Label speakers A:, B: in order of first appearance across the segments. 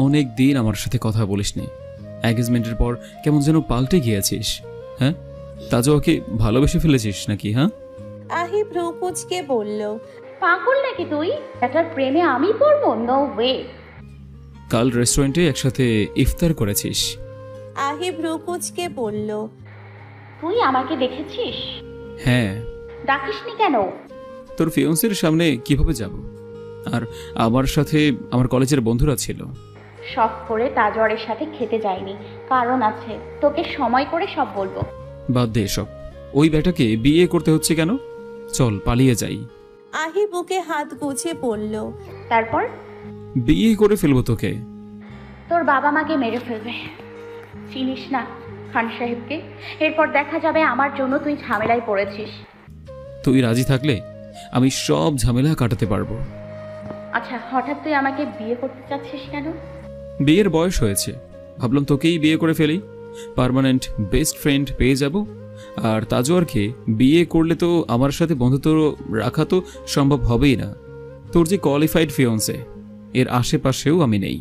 A: অনেক দিন আমার সাথে কথা বলিসনি। এঙ্গেজমেন্টের পর কেমন যেন পাল্টে গিয়েছিস। হ্যাঁ, তাজওয়াকে ভালোবেসে ফেলেছিস নাকি? হ্যাঁ,
B: আহি ভ্রু কুঁচকে বলল,
C: পাগল নাকি তুই? এটার প্রেমে আমি পড়বো? No way.
A: কাল রেস্টুরেন্টে একসাথে ইফতার করেছিস।
B: আহি ভ্রু কুঁচকে বলল,
C: তুই আমাকে দেখেছিস?
A: হ্যাঁ।
C: ডাকিসনি কেন?
A: তোর ফিয়ন্সের সামনে কিভাবে যাব? আর আমার সাথে আমার কলেজের বন্ধুরা ছিল।
C: শখ করে তাজওয়ারের সাথে খেতে যাইনি, কারণ আছে। তোকে সময় করে সব বলবো।
A: বাদ দে এসব। ওই বেটাকে বিয়ে করতে হচ্ছে কেন? চল পালিয়ে যাই।
B: আহি বুকে হাত গুজে বলল,
C: তারপর
A: বিয়ে করে ফেলবো তোকে।
C: তোর বাবা মাকে মেরে ফেলবে। চিনিস না খান সাহেবকে? এরপর দেখা যাবে আমার জন্য তুই ঝামেলায় পড়েছিস।
A: তুই রাজি থাকলে আমি সব ঝামেলা কাটাতে পারবো।
C: আচ্ছা, হঠাৎ তুই আমাকে বিয়ে করতে চাচ্ছিস কেন?
A: বিয়ের বয়স হয়েছে, ভাবলাম তোকেই বিয়ে করে ফেলি। পার্মানেন্ট বেস্ট ফ্রেন্ড পেয়ে যাব। আর তাজওয়ারকে বিয়ে করলে তো আমার সাথে বন্ধুত্ব রাখা তো সম্ভব হবেই না। তোর যে কোয়ালিফাইড ফিয়ন্সে, এর আশেপাশেও আমি নেই।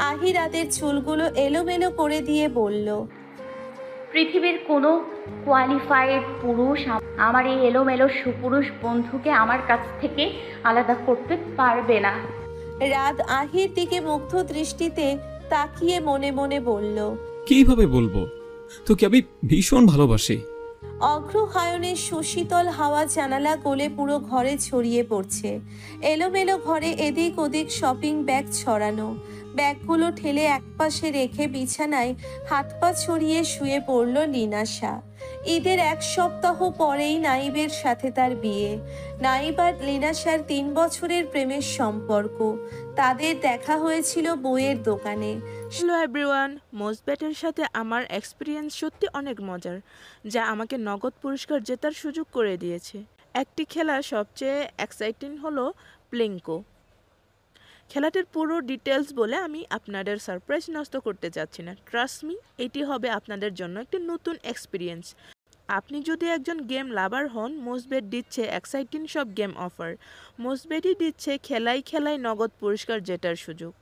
B: আহি রাতের চুলগুলো এলোমেলো করে দিয়ে বলল,
C: পৃথিবীর কোনো কোয়ালিফাইড পুরুষ আমার এই এলোমেলো সুপুরুষ বন্ধুকে আমার কাছ থেকে আলাদা করতে পারবে না।
B: রাত আহির দিকে মুগ্ধ দৃষ্টিতে তাকিয়ে মনে মনে বলল,
A: কিভাবে বলবো? তোকে আমি ভীষণ ভালোবাসি।
B: অগ্রহায়ণের সুশীতল হাওয়া জানালা গলে পুরো ঘরে ছড়িয়ে পড়ছে। এলোমেলো ঘরে এদিক ওদিক শপিং ব্যাগ ছড়ানো। ব্যাগগুলো ঠেলে একপাশে রেখে বিছানায় হাত পা ছড়িয়ে শুয়ে পড়ল লিনাশা। ঈদের 1 সপ্তাহ পরেই নাইবের সাথে তার বিয়ে। নাইব আর লিনাশার 3 বছরের প্রেমের সম্পর্ক। তাদের দেখা হয়েছিল বইয়ের দোকানে।
D: হ্যালো এভরিওয়ান, মোজবেটের সাথে আমার এক্সপিরিয়েন্স সত্যি অনেক মজার, যা আমাকে নগদ পুরস্কার জেতার সুযোগ করে দিয়েছে। একটি খেলা সবচেয়ে এক্সাইটিং হলো প্লিঙ্কো। খেলাটির পুরো ডিটেলস বলে আমি আপনাদের সারপ্রাইজ নষ্ট করতে চাচ্ছি না। ট্রাস্ট মি, এটি হবে আপনাদের জন্য একটি নতুন এক্সপিরিয়েন্স। আপনি যদি একজন গেম লাভার হন, মোজবেট দিচ্ছে এক্সাইটিং সব গেম অফার। মোজবেটই দিচ্ছে খেলায় খেলায় নগদ পুরস্কার জেতার সুযোগ।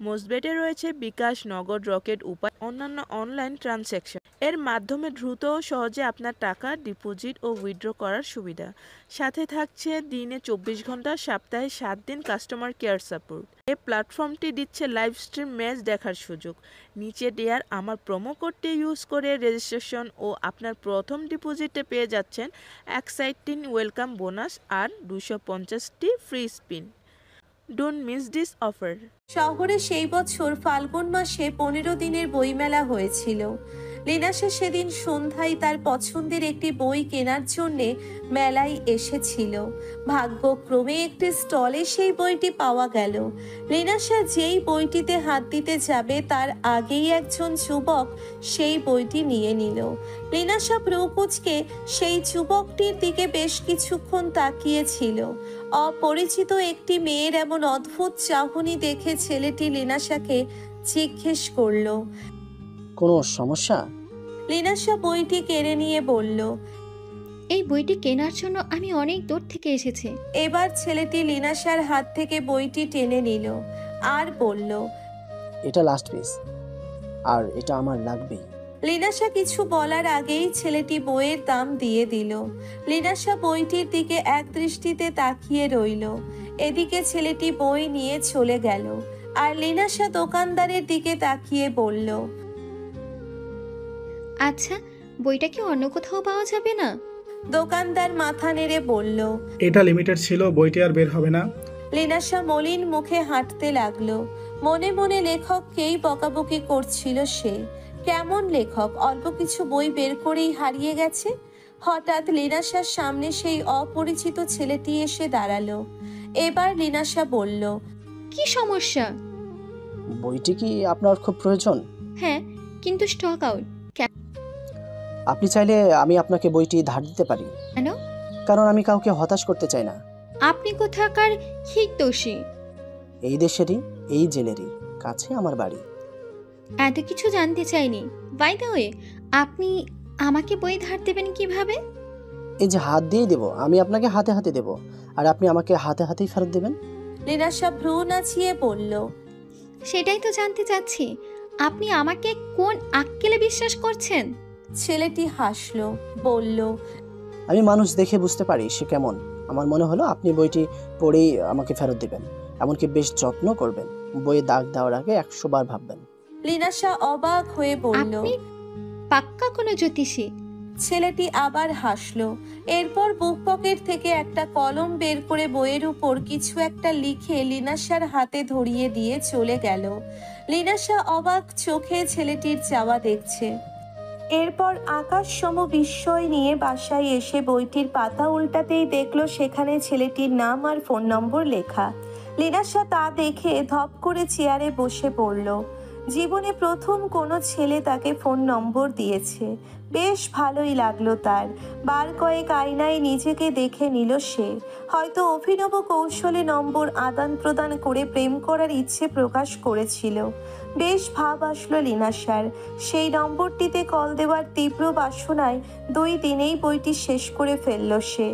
D: মোজবেটে রয়েছে বিকাশ, নগদ, রকেট উপায় অন্যান্য অনলাইন ট্রানজ্যাকশন। এর মাধ্যমে দ্রুত ও সহজে আপনার টাকা ডিপোজিট ও উইথড্র করার সুবিধা। সাথে থাকছে দিনে 24 ঘন্টা, সপ্তাহে 7 দিন কাস্টমার কেয়ার সাপোর্ট। এই প্ল্যাটফর্মটি দিচ্ছে লাইভ স্ট্রিম ম্যাচ দেখার সুযোগ। নিচে দেয়ার আমার প্রোমো কোডটি ইউজ করে রেজিস্ট্রেশন ও আপনার প্রথম ডিপোজিটে পেয়ে যাচ্ছেন এক্সাইটিং ওয়েলকাম বোনাস আর 250টি free spin. Don't miss this offer.
B: শহরে সেই বছর ফাল্গুন মাসে 15 দিনের বইমেলা হয়েছিল। লিনাশা সেদিন সন্ধ্যায় তার পছন্দের একটি বই কেনার জন্যে মেলায় এসেছিল। ভাগ্যক্রমে একটি স্টলে সেই বইটি পাওয়া গেল। লিনাশা যেই বইটিতে হাত দিতে যাবে তার আগেই একজন যুবক সেই বইটি নিয়ে নিল। লিনাশা প্রকুচকে সেই যুবকটির দিকে বেশ কিছুক্ষণ তাকিয়েছিল। অপরিচিত একটি মেয়ের এমন অদ্ভুত চাহনি দেখে ছেলেটি লিনাশাকে জিজ্ঞেস করলো,
E: কোনো সমস্যা?
B: লিনাশা বইটি কেড়ে নিয়ে বলল,
F: এই বইটি কেনার জন্য আমি অনেক দূর থেকে এসেছি।
B: এবার ছেলেটি লিনাশার হাত থেকে বইটি টেনে নিল আর বলল,
E: এটা লাস্ট পিস, আর এটা আমার লাগবেই।
B: লিনাশা কিছু বলার আগেই ছেলেটি বইয়ের দাম দিয়ে দিল। লিনাশা বইটির দিকে এক দৃষ্টিতে তাকিয়ে রইল। এদিকে ছেলেটি বই নিয়ে চলে গেল আর লিনাশা দোকানদারের দিকে তাকিয়ে বলল,
F: আচ্ছা, বইটা কি অন্য কোথাও পাওয়া যাবে না?
B: দোকানদার মাথা নেড়ে বলল,
G: এটা লিমিটেড ছিল, বইটি আর বের হবে না।
B: লিনাশা মলিন মুখে হাঁটতে লাগলো। মনে মনে লেখককেই বকাবকি করছিল সে। কেমন লেখক, অল্প কিছু বই বের করেই হারিয়ে গেছে। হঠাৎ লিনাশার সামনে সেই অপরিচিত ছেলেটি এসে দাঁড়ালো। এবার লিনাশা বলল,
F: কি সমস্যা?
E: বইটি কি আপনার খুব প্রয়োজন?
F: হ্যাঁ, কিন্তু স্টক আউট।
E: আপনি চাইলে আমি আপনাকে বইটি ধার দিতে পারি।
F: কেন?
E: কারণ আমি কাউকে হতাশ করতে চাই না।
F: আপনি কোথাকার হিতৈষী?
E: এই দেশেরই, এই জেলেরই কাছে আমার বাড়ি।
F: এত কিছু জানতে চাইনি। বাই দ্য ওয়ে, আপনি আমাকে বই ধার দেবেন কিভাবে?
E: এই যে হাত দিয়ে দেব, আমি আপনাকে হাতে হাতে দেব, আর আপনি আমাকে হাতে হাতেই ফেরত দেবেন।
B: লিনাশা ভ্রু নাচিয়ে বলল,
F: সেটাই তো জানতে চাচ্ছি, আপনি আমাকে কোন আক্কেলে বিশ্বাস করছেন?
B: ছেলেটি হাসলো, বলল,
E: আমি মানুষ দেখে বুঝতে পারি সে কেমন। আমার মনে হলো আপনি বইটি পড়েই আমাকে ফেরত দিবেন, এমনকি বেশ যত্ন করবেন। বইয়ে দাগ দেওয়ার আগে 100 বার ভাববেন।
B: লিনাশা অবাক হয়ে বলল।
F: আপনি পাক্কা কোনো জ্যোতিষী?
B: ছেলেটি আবার হাসলো। এরপর বুক পকেট থেকে একটা কলম বের করে বইয়ের উপর কিছু একটা লিখে লিনাশার হাতে ধরিয়ে দিয়ে চলে গেল। লিনাশা অবাক চোখে ছেলেটির যাওয়া দেখছে। এরপর আকাশ সম বিস্ময় নিয়ে বাসায় এসে বইটির পাতা উল্টাতেই দেখলো সেখানে ছেলেটির নাম আর ফোন নম্বর লেখা। লিনাশা তা দেখে ধপ করে চেয়ারে বসে পড়ল। জীবনে প্রথম কোনো ছেলে তাকে ফোন নম্বর দিয়েছে। বেশ ভালোই লাগলো তার। বার কয়েক আয়নায় নিজেকে দেখে নিল সে। হয়তো অভিনব কৌশলে নম্বর আদান প্রদান করে প্রেম করার ইচ্ছে প্রকাশ করেছিল। বেশ ভাব আসলো লিনাশার। সেই নম্বরটিতে কল দেওয়ার তীব্র বাসনায় 2 দিনেই বইটি শেষ করে ফেলল সে।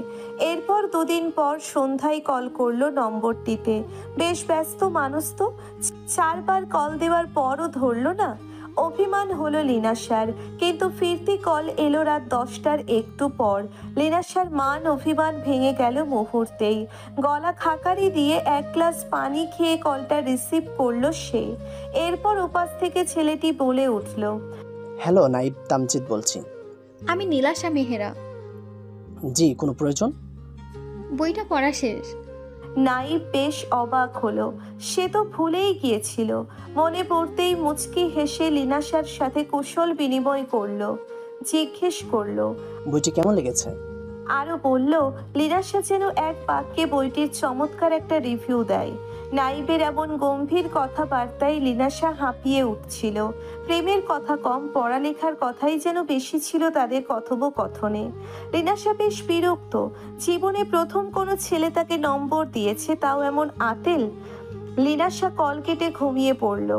B: এরপর 2 দিন পর সন্ধ্যায় কল করলো নম্বরটিতে। বেশ ব্যস্ত মানুষ তো, 4 বার কল দেওয়ার পরও ধরল না। অভিমান হলো লিনাশার, কিন্তু ফিরতি কল এলো রাত 10টার একটু পর। লিনাশার মান অভিমান ভেঙে গেল মুহূর্তেই। গলা খাকারি দিয়ে 1 গ্লাস পানি খেয়ে কলটা রিসিভ করলো সে। এরপর উপাস থেকে ছেলেটি বলে উঠল,
E: হ্যালো, নাইব তামজিদ বলছি।
F: আমি নীলাশা মেহেরা।
E: জি, কোনো প্রয়োজন?
F: বইটা পড়া শেষ।
B: নাইব বেশ অবাক হলো। সে তো ভুলেই গিয়েছিল। মনে পড়তেই মুচকি হেসে লিনাশার সাথে কুশল বিনিময় করলো। জিজ্ঞেস করলো,
E: বইটি কেমন লেগেছে?
B: আরো বলল, লিনাশা যেন এক বাক্যে বইটির চমৎকার একটা রিভিউ দেয়। নাইবের এমন গম্ভীর কথাবার্তায় লিনাশা হাঁপিয়ে উঠছিল। প্রেমের কথা কম, পড়ালেখার কথাই যেন বেশি ছিল তাদের কথোপকথনে। লিনাশা বেশ বিরক্ত। জীবনে প্রথম কোনো ছেলে তাকে নম্বর দিয়েছে, তাও এমন আতেল। লিনাশা কল কেটে ঘুমিয়ে পড়ল।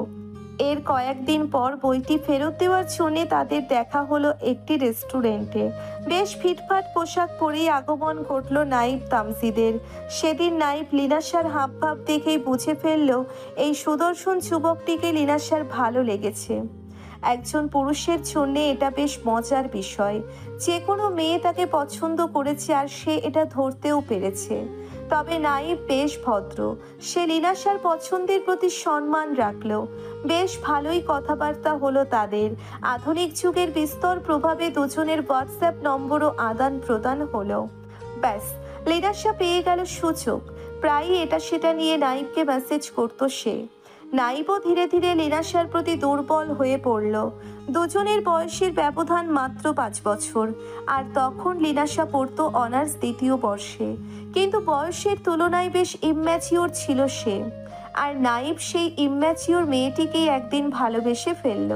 B: এর কয়েকদিন পর বইটি ফেরত দেওয়ার জন্য তাদের দেখা হলো একটি রেস্টুরেন্টে। বেশ ফিটফাট পোশাক পরেই আগমন ঘটল নাইব তামজিদের। সেদিন নাইব লিনাশার হাবভাব দেখেই বুঝে ফেলল এই সুদর্শন যুবকটিকে লিনাশার ভালো লেগেছে। একজন পুরুষের জন্য এটা বেশ মজার বিষয়। যে কোনো মেয়ে তাকে পছন্দ করেছে আর সে এটা ধরতেও পেরেছে। তবে নাইব বেশ ভদ্র। সে লিনাশার পছন্দের প্রতি সম্মান রাখলো। বেশ ভালোই কথাবার্তা হলো তাদের। আধুনিক যুগের বিস্তর প্রভাবে দুজনের হোয়াটসঅ্যাপ নম্বরও আদান প্রদান হলো। ব্যাস, লিনাশা পেয়ে গেল সুযোগ। প্রায়ই এটা সেটা নিয়ে নাইবকে মেসেজ করতো সে। নাইবও ধীরে ধীরে লিনাশার প্রতি দুর্বল হয়ে পড়ল। দুজনের বয়সের ব্যবধান মাত্র 5 বছর। আর তখন লিনাশা পড়তো অনার্স 2য় বর্ষে। কিন্তু বয়সের তুলনায় বেশ ইম্যাচিওর ছিল সে। আর নাইব সেই ইম্যাচিওর মেয়েটিকেই একদিন ভালোবেসে ফেলল।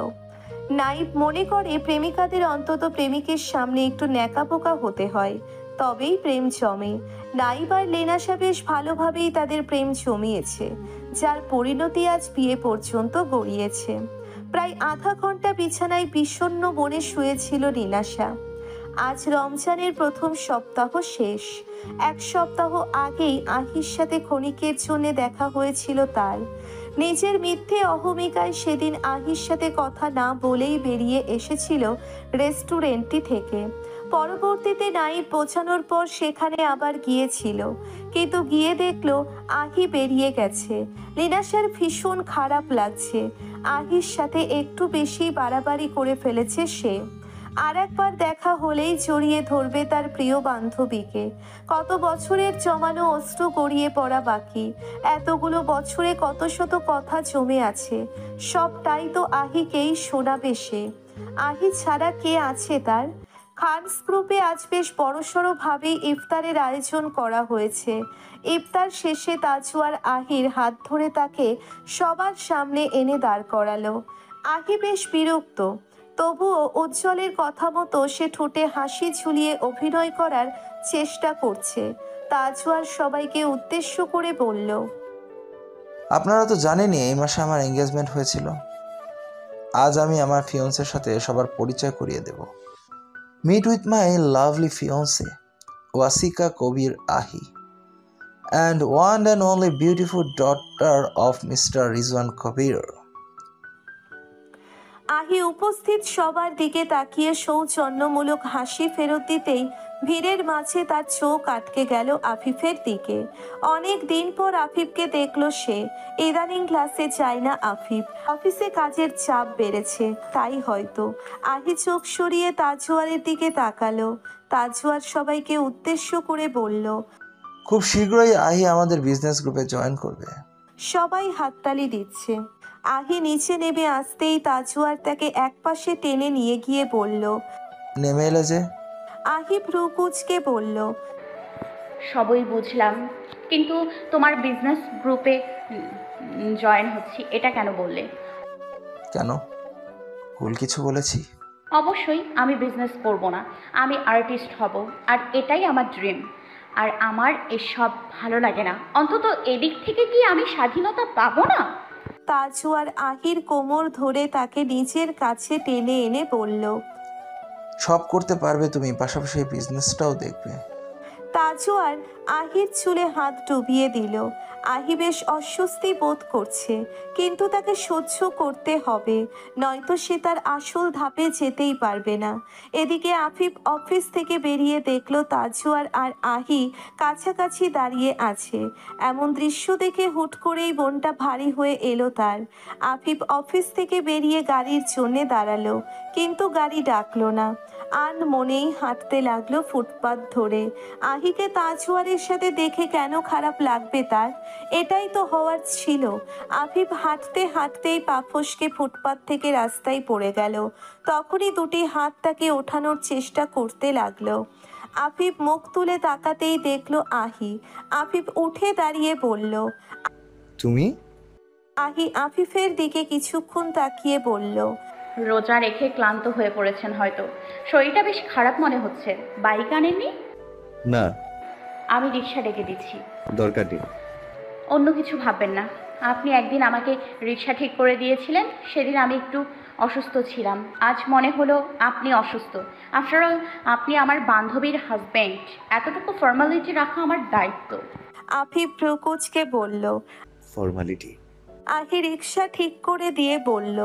B: নাইব মনে করে প্রেমিকাদের অন্তত প্রেমিকের সামনে একটু ন্যাকাবোকা হতে হয়, তবেই প্রেম জমে। নাইব আর লিনাশা বেশ ভালোভাবেই তাদের প্রেম জমিয়েছে, যার পরিণতি আজ বিয়ে পর্যন্ত গড়িয়েছে। প্রায় আধা ঘন্টা বিছানায় বিষণ্ণ মনে শুয়েছিল লিনাশা। আজ রমজানের প্রথম সপ্তাহ শেষ। 1 সপ্তাহ আগেই আহির সাথে ক্ষণিকের জন্য দেখা হয়েছিল তার। নিজের মিথ্যে অহমিকায় সেদিন আহির সাথে কথা না বলেই বেরিয়ে এসেছিল রেস্টুরেন্টটি থেকে। পরবর্তীতে নাইব বোঝানোর পর সেখানে আবার গিয়েছিল, কিন্তু গিয়ে দেখলো আহি বেরিয়ে গেছে। লিনাশার ভীষণ খারাপ লাগছে। আহির সাথে একটু বেশি বাড়াবাড়ি করে ফেলেছে সে। আর একবার দেখা হলেই জড়িয়ে ধরবে তার প্রিয় বান্ধবীকে। কত বছরের জমানো অশ্রু গড়িয়ে পড়া বাকি। এতগুলো বছরে কত শত কথা জমে আছে, সবটাই তো আহিকেই শোনাবে সে। আহি ছাড়া কে আছে তার? খানস গ্রুপে আজ বেশ বড়সড় ভাবেই ইফতারের আয়োজন করা হয়েছে। ইফতার শেষে তাজু আর আহির হাত ধরে তাকে সবার সামনে এনে দাঁড় করালো। আহি বেশ বিরক্ত, তবুও উজ্জ্বলের কথা মতো সে ঠোঁটে হাসি ঝুলিয়ে অভিনয় করার চেষ্টা করছে। তাজু আর সবাইকে উদ্দেশ্য করে বলল,
H: আপনারা তো জানেনই এই মাসে আমার এঙ্গেজমেন্ট হয়েছিল। আজ আমি আমার ফিয়ন্সের সাথে সবার পরিচয় করিয়ে দেব। মিট উইথ মাই লাভলি ফিয়ন্সে ওয়াসিকা কবির আহি। and one and only beautiful daughter of Mr. Rizwan Kabir.
B: আহি উপস্থিত সবার দিকে তাকিয়ে সৌজন্যমূলক হাসি ফেরত দিতেই ভিড়ের মাঝে তার চোখ আটকে গেল আফিফের দিকে। অনেক দিন পর আফিফকে দেখলো সে। ইদানিং ক্লাসে যায় না আফিফ, অফিসে কাজের চাপ বেড়েছে, তাই হয়তো। আহি চোখ সরিয়ে তাজওয়ারের দিকে তাকালো। তাজওয়ার সবাইকে উদ্দেশ্য করে বলল,
H: খুব শীঘ্রই আহি আমাদের বিজনেস গ্রুপে জয়েন করবে।
B: সবাই হাততালি দিচ্ছে। আহি নিচে নেমে আসতেই তাজওয়ার তাকে একপাশে টেনে নিয়ে গিয়ে বলল,
H: নেমে এলে যে?
B: আহি ভ্রু কুঁচকে বলল,
C: সবই বুঝলাম, কিন্তু তোমার বিজনেস গ্রুপে জয়েন হচ্ছি এটা কেন বললে?
H: কেন, ভুল কিছু বলেছি?
C: অবশ্যই আমি বিজনেস করব না, আমি আর্টিস্ট হব, আর এটাই আমার ড্রিম। আর আমার এসব ভালো লাগে না। অন্তত এদিক থেকে কি আমি স্বাধীনতা পাবো না?
B: তাজওয়ার আহির কোমর ধরে তাকে নিজের কাছে টেনে এনে বলল,
H: সব করতে পারবে তুমি, পাশাপাশি বিজনেসটাও দেখবে।
B: তাজওয়ার আহির চুলে হাত ডুবিয়ে দিল। আহি বেশ অস্বস্তি বোধ করছে, কিন্তু তাকে সহ্য করতে হবে, নয়তো সে তার আসল ধাপে যেতেই পারবে না। এদিকে আফিফ অফিস থেকে বেরিয়ে দেখলো তাজওয়ার আর আহি কাছাকাছি দাঁড়িয়ে আছে। এমন দৃশ্য দেখে হুট করেই মনটা ভারী হয়ে এলো তার। আফিফ অফিস থেকে বেরিয়ে গাড়ির জন্যে দাঁড়ালো, কিন্তু গাড়ি ডাকলো না। মনেই হাঁটতে লাগলো ফুটপাত ধরে। আহিকে তাজওয়ারের সাথে দেখে কেন খারাপ লাগবে তার? এটাই তো হওয়ার ছিল। আফিফ হাঁটতে হাঁটতেই পা ফসকে ফুটপাত থেকে রাস্তায় পড়ে গেল। তখনই দুটি হাত তাকে ওঠানোর চেষ্টা করতে লাগলো। আফিফ মুখ তুলে তাকাতেই দেখলো আহি। আফিফ উঠে দাঁড়িয়ে বলল,
I: তুমি?
B: আহি আফিফের দিকে কিছুক্ষণ তাকিয়ে বলল,
C: রোজা রেখে ক্লান্ত হয়ে পড়েছেন হয়তো, শরীরটা বেশ খারাপ মনে হচ্ছে। বাইক আনেননি?
I: না,
C: আমি রিক্সা ডেকে দিচ্ছি।
I: দরকার নেই।
C: অন্য কিছু ভাববেন না। আপনি একদিন আমাকে রিক্সা ঠিক করে দিয়েছিলেন, সেদিন আমি একটু অসুস্থ ছিলাম। আজ মনে হলো আপনি অসুস্থ। আফটার অল আপনি আমার বান্ধবীর হাজব্যান্ড, এতটুকু ফর্মালিটি রাখা আমার দায়িত্ব।
B: আফিফ প্রকোচকে বলল।
I: ফর্মালিটি?
B: আহি রিক্সা ঠিক করে দিয়ে বলল,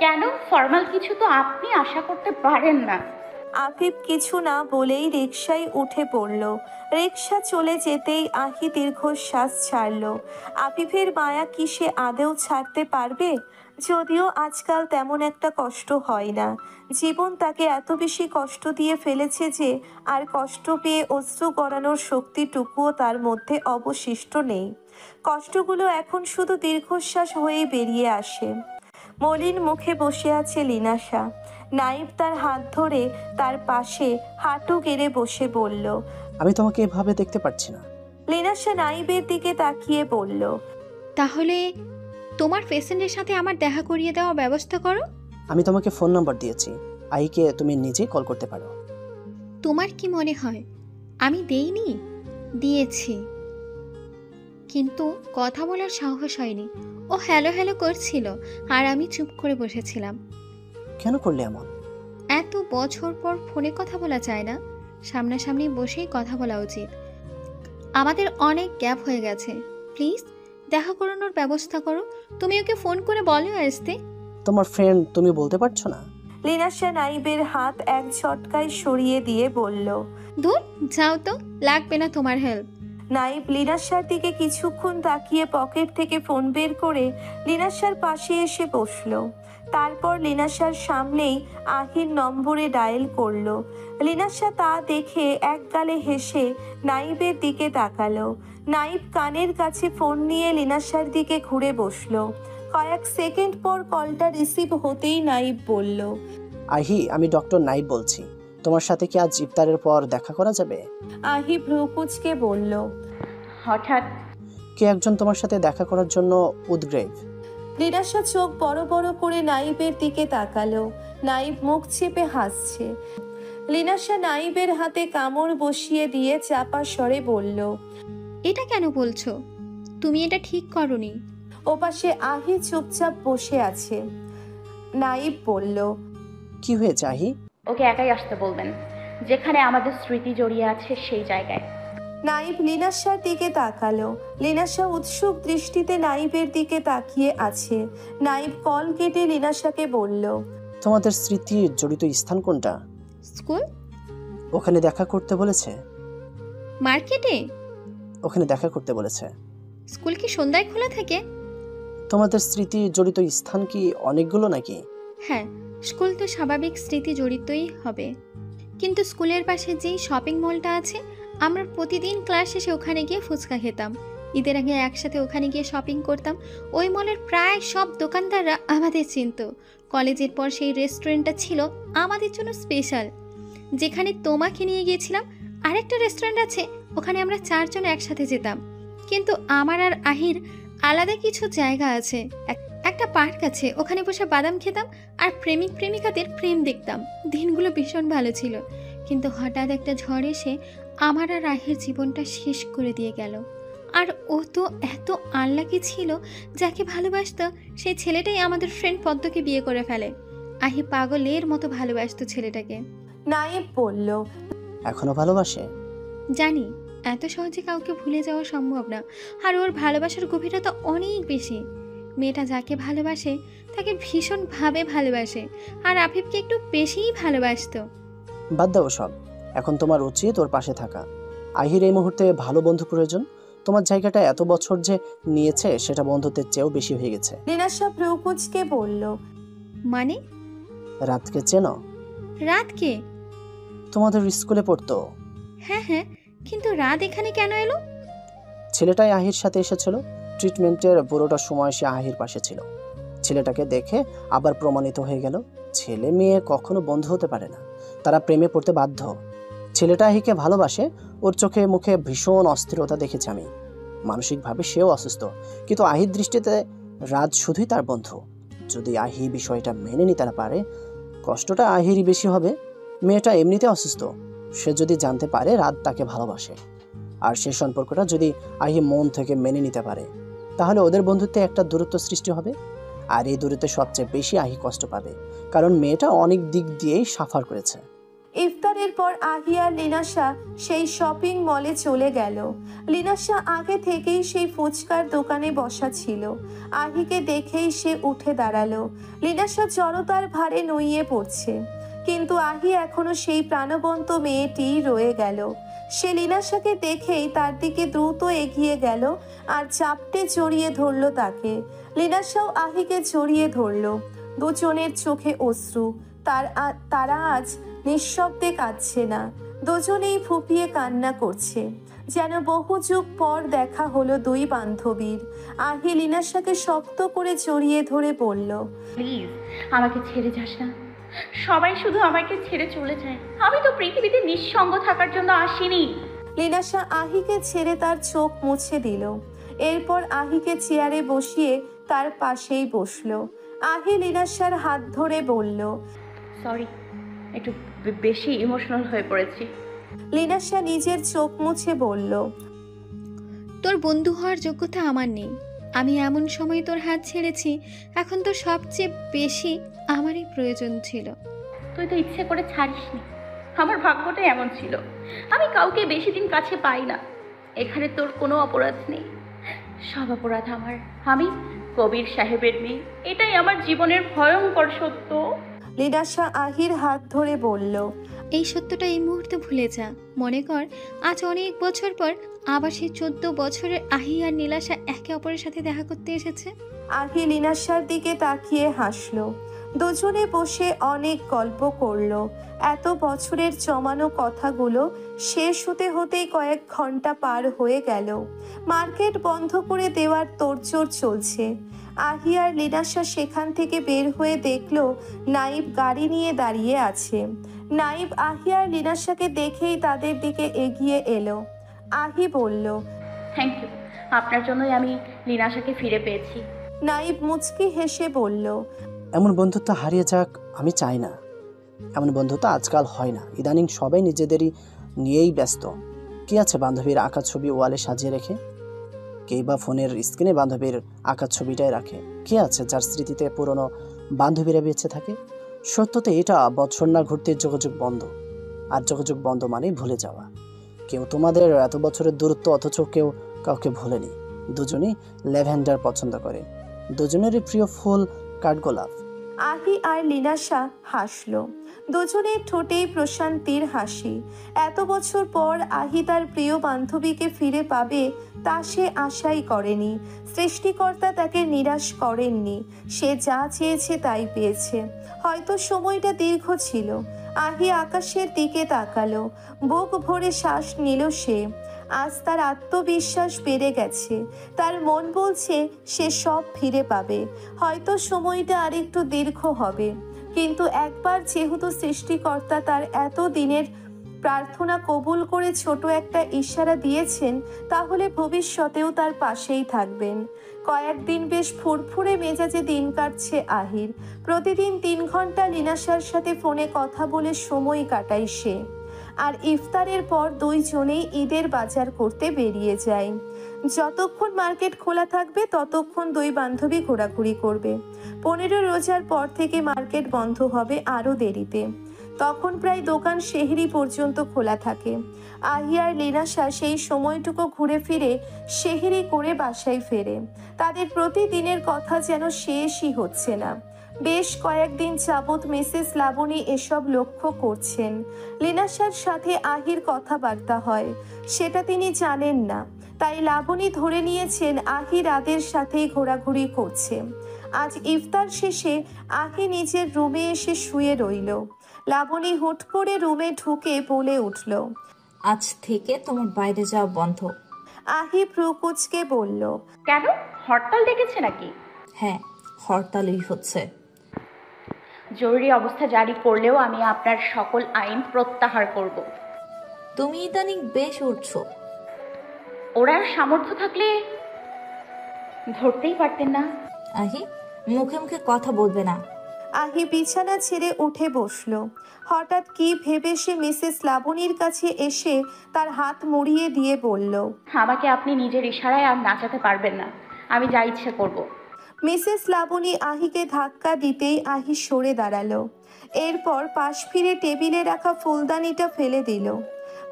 C: কেন? ফর্মাল কিছু তো আপনি আশা করতে পারেন না।
B: আফিফ কিছু না বলেই রিকশায় উঠে পড়ল। রিকশা চলে যেতেই আহি দীর্ঘশ্বাস ছাড়ল। আফিফের মায়া কি সে আদেও ছাড়তে পারবে? যদিও আজকাল তেমন একটা কষ্ট হয় না। জীবন তাকে এত বেশি কষ্ট দিয়ে ফেলেছে যে আর কষ্ট পেয়ে অশ্রু গড়ানোর শক্তিটুকুও তার মধ্যে অবশিষ্ট নেই। কষ্টগুলো এখন শুধু দীর্ঘশ্বাস হয়েই বেরিয়ে আসে। মলিন মুখে বসে আছে লিনাশা। নাইব তার হাত ধরে তার পাশে হাঁটু গেড়ে বসে বলল,
E: আমি তোমাকে এভাবে দেখতে পাচ্ছি না।
B: লিনাশা নাইবের দিকে তাকিয়ে বলল,
F: তাহলে তোমার পেশেন্টের সাথে আমার দেখা করিয়ে দেওয়ার ব্যবস্থা করো।
E: আমি তোমাকে ফোন নাম্বার দিয়েছি, আইকে তুমি নিজেই কল করতে পারো।
F: তোমার কি মনে হয় আমি দেইনি? দিয়েছি, কিন্তু কথা বলার সাহস হয়নি। ও হ্যালো হ্যালো করছিল আর আমি চুপ করে বসেছিলাম।
E: কেন করলে এমন?
F: এত বছর পর ফোনে কথা বলা যায় না, সামনাসামনি বসেই কথা বলা উচিত। আমাদের অনেক গ্যাপ হয়ে গেছে, প্লিজ দেখা করানোর ব্যবস্থা করো। তুমি ওকে ফোন করে বলো আসতে।
E: তোমার ফ্রেন্ড, তুমি বলতে পারছো না?
B: লিনাশা নাইবের হাত এক ঝটকায় সরিয়ে দিয়ে বলল,
F: ধুর, যাও তো, লাগবে না তোমার হেল্প।
B: নাইব লিনাশার দিকে কিছুক্ষণ তাকিয়ে পকেট থেকে ফোন বের করে লিনাশার পাশে এসে বসলো। তারপর লিনাশার সামনেই আহির নম্বরে ডায়াল করলো। লিনাশা তা দেখে এক গালে হেসে নাইবের দিকে তাকালো। নাইব কানের কাছে ফোন নিয়ে লিনাশার দিকে ঘুরে বসলো। কয়েক সেকেন্ড পর কলটা রিসিভ হতেই নাইব বলল,
E: আহি, আমি ডক্টর নাইব বলছি। তোমার সাথে কি আজ ইফতারের পর দেখা করা যাবে?
B: আহি ভ্রুকুচকে বলল,
C: হঠাৎ?
E: কে একজন তোমার সাথে দেখা করার জন্য উদ্গ্রীব।
B: লিনাশা চোখ বড় বড় করে নাইবের দিকে তাকালো। নাইব মুখ চেপে হাসছে। লিনাশা নাইবের হাতে কামড় বসিয়ে দিয়ে চাপা স্বরে বলল,
F: এটা কেন বলছো? তুমি এটা ঠিক করনি।
B: ওপাশে আহি চুপচাপ বসে আছে। নাইব বলল,
E: কি হয়েছে আহি?
C: ওকে একাই আসতে বলবেন, যেখানে আমাদের স্মৃতি জড়িয়ে আছে সেই জায়গায়।
B: নাইব লিনাশার দিকে তাকালো। লিনাশা উৎসুক দৃষ্টিতে নাইবের দিকে তাকিয়ে আছে। নাইব কল কেটে লিনাশাকে বলল,
E: তোমাদের স্মৃতির জড়িত স্থান কোনটা?
F: স্কুল?
E: ওখানে দেখা করতে বলেছে?
F: মার্কেটে?
E: ওখানে দেখা করতে বলেছে।
F: স্কুল কি সন্ধ্যায় খোলা থাকে?
E: তোমাদের স্মৃতি জড়িত স্থান কি অনেকগুলো নাকি?
F: হ্যাঁ, স্কুল তো স্বাভাবিক স্মৃতি জড়িতই হবে, কিন্তু স্কুলের পাশে যেই শপিং মলটা আছে, আমরা প্রতিদিন ক্লাস শেষে ওখানে গিয়ে ফুচকা খেতাম। ঈদের আগে একসাথে ওখানে গিয়ে শপিং করতাম। ওই মলের প্রায় সব দোকানদাররা আমাদের চিনত। কলেজের পর সেই রেস্টুরেন্টটা ছিল আমাদের জন্য স্পেশাল। যেখানে তোমাকে নিয়ে গিয়েছিলাম আরেকটা রেস্টুরেন্ট আছে, ওখানে আমরা 4 জন একসাথে যেতাম। কিন্তু আমার আর আহির আলাদা কিছু জায়গা আছে। একটা পার্ক আছে, ওখানে বসে বাদাম খেতাম আর প্রেমিক প্রেমিকাদের প্রেম দেখতাম। দিনগুলো ভীষণ ভালো ছিল, কিন্তু হঠাৎ একটা ঝড় এসে আমার আর আহির জীবনটা শেষ করে দিয়ে গেল। আর ও তো এত আনলাকি ছিল, যাকে ভালোবাসতো সেই ছেলেটাই আমাদের ফ্রেন্ড পদ্মকে বিয়ে করে ফেলে। আহি পাগলের মতো ভালোবাসতো ছেলেটাকে।
B: নাইব বলল,
E: এখনো ভালোবাসে?
F: জানি এত সহজে কাউকে ভুলে যাওয়া সম্ভব না, আর ওর ভালোবাসার গভীরতা অনেক বেশি। মেয়েটা যাকে ভালোবাসে তাকে ভীষণভাবে ভালোবাসে, আর আফিফকে একটু বেশিই ভালোবাসতো।
E: বাদ দাও সব, এখন তোমার উচিত ওর পাশে থাকা। আহির এই মুহূর্তে ভালো বন্ধু প্রয়োজন। তোমার জায়গাটা এত বছর যে নিয়েছে সেটা বন্ধুত্বের চেয়েও বেশি হয়ে গেছে।
B: লিনাশা ভ্রুকুচকে বলল,
F: মানে?
E: রাতকে চেনো?
F: রাতকে?
E: তোমাদের স্কুলে পড়তো।
F: হ্যাঁ হ্যাঁ, কিন্তু রাত এখানে কেন এলো?
E: ছেলেটাই আহির সাথে এসেছিল। ট্রিটমেন্টের পুরোটা সময় সে আহির পাশে ছিল। ছেলেটাকে দেখে আবার প্রমাণিত হয়ে গেল ছেলে মেয়ে কখনো বন্ধু হতে পারে না, তারা প্রেমে পড়তে বাধ্য। ছেলেটা আহিকে ভালোবাসে। ওর চোখে মুখে ভীষণ অস্থিরতা দেখেছি আমি। মানসিকভাবে সেও অসুস্থ, কিন্তু আহির দৃষ্টিতে রাত শুধুই তার বন্ধু। যদি আহি বিষয়টা মেনে নিতে না পারে, কষ্টটা আহিরই বেশি হবে। মেয়েটা এমনিতে অসুস্থ, সে যদি জানতে পারে রাত তাকে ভালোবাসে, আর সে সম্পর্কটা যদি আহি মন থেকে মেনে নিতে পারে, তাহলে ওদের বন্ধুত্বে একটা দূরত্ব সৃষ্টি হবে। আর এই দূরত্বে সবচেয়ে বেশি আহি কষ্ট পাবে, কারণ মেয়েটা অনেক দিক দিয়েই সাফার করেছে।
B: ইফতারের পর আহি আর লিনাশা সেই শপিং মলে চলে গেল। লিনাশা আগে থেকেই সেই ফুচকার দোকানে বসা ছিল। আহিকে দেখেই সে উঠে দাঁড়ালো। লিনাশা জড়তার ভারে নুইয়ে পড়ছে, কিন্তু আহি এখনো সেই প্রাণবন্ত মেয়েটি রয়ে গেল। সে লিনাশাকে দেখেই তার দিকে দ্রুত এগিয়ে গেল আর চাপটে জড়িয়ে ধরল তাকে। লিনাশাও আহিকে জড়িয়ে ধরল। দুজনের চোখে অশ্রু। তারা আজ নিঃশব্দে কাঁদছে না, দুজনেই ফুপিয়ে কান্না করছে, যেন বহু যুগ পর দেখা হলো দুই বান্ধবীর। আহি লিনাশাকে শক্ত করে জড়িয়ে ধরে বলল,
C: প্লিজ আমাকে ছেড়ে যাস না। সবাই শুধু আমাকে ছেড়ে চলে যায়। আমি তো পৃথিবীতে নিঃসঙ্গ থাকার জন্য আসিনি।
B: লিনাশা আহিকে ছেড়ে তার চোখ মুছে দিল। এরপর আহিকে চেয়ারে বসিয়ে তার পাশেই বসলো। আহি লিনাশার হাত ধরে বলল,
C: সরি, একটু বেশি ইমোশনাল হয়ে পড়েছি।
B: লিনাশা নিজের চোখ মুছে বলল,
F: তোর বন্ধু হওয়ার যোগ্যতা আমার নেই। আমি এমন সময় তোর হাত ছেড়েছি, এখন তো সবচেয়ে বেশি আমারই প্রয়োজন ছিল।
C: তুই তো ইচ্ছে করে ছাড়িসনি। আমার ভাগ্যটাই এমন ছিল, আমি কাউকে বেশি দিন কাছে পাই না। এখানে তোর কোনো অপরাধ নেই, সব অপরাধ আমার। আমি কবির সাহেবের মেয়ে, এটাই আমার জীবনের ভয়ঙ্কর সত্য।
B: লিনাশা আহির হাত ধরে বলল,
F: এই সত্যটা এই মুহূর্তে ভুলে যা। মনে কর আজ অনেক বছর পর আবার সেই 14 বছরের আহি আর নীলাশা একে অপরের সাথে দেখা করতে এসেছে।
B: আহি লিনাশার দিকে তাকিয়ে হাসলো। দুজনে বসে অনেক গল্প করলো। এত বছরের জমানো কথাগুলো শেষ হতে হতেই কয়েক ঘন্টা পার হয়ে গেল। মার্কেট বন্ধ করে দেওয়ার তোড়জোড় চলছে। আহি আর লিনাশা সেখান থেকে বের হয়ে দেখলো নাইব গাড়ি নিয়ে দাঁড়িয়ে আছে। নাইব আহি আর লিনাশাকে দেখেই তাদের দিকে এগিয়ে এলো। আহি বলল,
C: থ্যাংক ইউ, আপনার জন্যই আমি লিনাশাকে ফিরে পেয়েছি।
B: নাইব মুচকি হেসে বলল,
E: এমন বন্ধুত্ব হারিয়ে যাক আমি চাই না। এমন বন্ধুত্ব আজকাল হয় না। ইদানিং সবাই নিজেদেরই নিয়েই ব্যস্ত। কি আছে বান্ধবীর আঁকা ছবি ওয়ালে সাজিয়ে রেখে? কেই বা ফোনের স্ক্রিনে বান্ধবীর আঁকা ছবিটাই রাখে। কে আছে যার স্মৃতিতে পুরনো বান্ধবীরা বেঁচে থাকে? সত্যতে এটা বছর না ঘুরতে যোগাযোগ বন্ধ, আর যোগাযোগ বন্ধ মানে ভুলে যাওয়া। কেউ তোমাদের এত বছরের দূরত্ব অথচ কেউ কাউকে ভোলেনি। দুজনেই ল্যাভেন্ডার পছন্দ করে, দুজনেরই প্রিয় ফুল কাঠগোলাপ।
B: আহি আর লিনাশা হাসল। দুজনের ঠোঁটেই প্রশান্তির হাসি। এত বছর পর আহি তার প্রিয় বান্ধবীকে ফিরে পাবে তা সে আশাই করেনি। সৃষ্টিকর্তা তাকে নিরাশ করেননি, সে যা চেয়েছে তাই পেয়েছে। হয়তো সময়টা দীর্ঘ ছিল। আহি আকাশের দিকে তাকালো, বুক ভরে শ্বাস নিল সে। আজ তার আত্মবিশ্বাস বেড়ে গেছে। তার মন বলছে সে সব ফিরে পাবে। হয়তো সময়টা আরেকটু দীর্ঘ হবে, কিন্তু একবার যেহেতু সৃষ্টিকর্তা তার এত দিনের প্রার্থনা কবুল করে ছোট একটা ইশারা দিয়েছেন, তাহলে ভবিষ্যতেও তার পাশেই থাকবেন। কয়েকদিন বেশ ফুরফুরে মেজাজে দিন কাটছে আহির। প্রতিদিন 3 ঘন্টা লিনাশার সাথে ফোনে কথা বলে সময় কাটায় সে। আর ইফতারের পর দুইজনেই ঈদের বাজার করতে বেরিয়ে যায়। যতক্ষণ মার্কেট খোলা থাকবে ততক্ষণ দুই বান্ধবী ঘোরাঘুরি করবে। 15 রোজার পর থেকে মার্কেট বন্ধ হবে আরও দেরিতে। তখন প্রায় দোকান সেহরি পর্যন্ত খোলা থাকে। আহি আর লিনাশা সেই সময়টুকু ঘুরে ফিরে সেহরি করে বাসায় ফেরে। তাদের প্রতিদিনের কথা যেন শেষই হচ্ছে না। বেশ কয়েকদিন যাবৎ মিসেস লাবণী এসব লক্ষ্য করছেন। লিনাশার সাথে আহির কথাবার্তা হয়, সেটা তিনি জানেন না। তাই লাবণী ধরে নিয়েছেন আহি রাদের সাথেই ঘোরাঘুরি করছে। আজ ইফতার শেষে আহি নিজের রুমে এসে শুয়ে রইল। লাবণী হুট করে রুমে ঢুকে বলে উঠল,
J: আজ থেকে তোমার বাইরে যাওয়া বন্ধ।
B: আহি ভ্রুকুচকে বলল,
C: কেন, হরতাল ডেকেছে নাকি?
J: হ্যাঁ, হরতালই হচ্ছে।
C: জরুরি অবস্থা জারি করলেও আমি আপনার সকল আইন প্রত্যাহার করব।
J: তুমি ইদানিং বেশ উঠছো।
C: ওরার সামর্থ্য থাকলে ধরতেই পারতেন না।
J: আহি, মুখে মুখে কথা বলবে না।
B: আহি বিছানা ছেড়ে উঠে বসলো। হঠাৎ কি ভেবে সে মিসেস লাবণীর কাছে এসে তার হাত মুড়িয়ে দিয়ে বলল,
C: আমাকে আপনি নিজের ইশারায় আর নাচাতে পারবেন না, আমি যা ইচ্ছে করব।
B: মিসেস লাবণী আহিকে ধাক্কা দিতেই আহি সরে দাঁড়ালো। এরপর পাশ ফিরে টেবিলে রাখা ফুলদানিটা ফেলে দিল।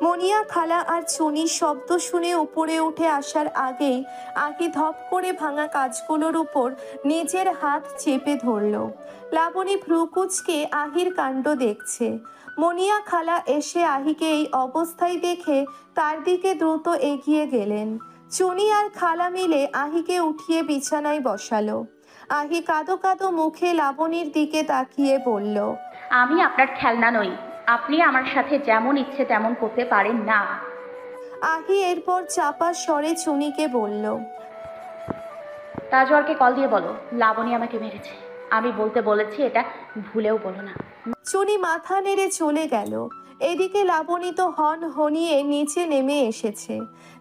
B: মনিয়া খালা আর চুনি শব্দ শুনে উপরে উঠে আসার আগেই আহি ধপ করে ভাঙা কাজগুলোর উপর নিজের হাত চেপে ধরল। লাবণী ভ্রুকুচকে আহির কাণ্ড দেখছে। মনিয়া খালা এসে আহিকে এই অবস্থায় দেখে তার দিকে দ্রুত এগিয়ে গেলেন। চুনি আর খালা মিলে আহিকে উঠিয়ে বিছানায় বসালো। আহি কাঁদো কাঁদো মুখে লাবণীর দিকে তাকিয়ে বলল,
C: আমি আপনার খেলনা নই, আপনি আমার সাথে যেমন ইচ্ছে তেমন করতে পারেন না।
B: আহি এরপর চাপা স্বরে চুনিকে বলল,
C: তাজওয়ারকে কল দিয়ে বলো লাবণী আমাকে মেরেছে। আমি বলতে বলেছি, এটা ভুলেও বলো না।
B: চুনি মাথা নেড়ে চলে গেল। এদিকে লাবণী তো হন হনিয়ে নিচে নেমে এসেছে।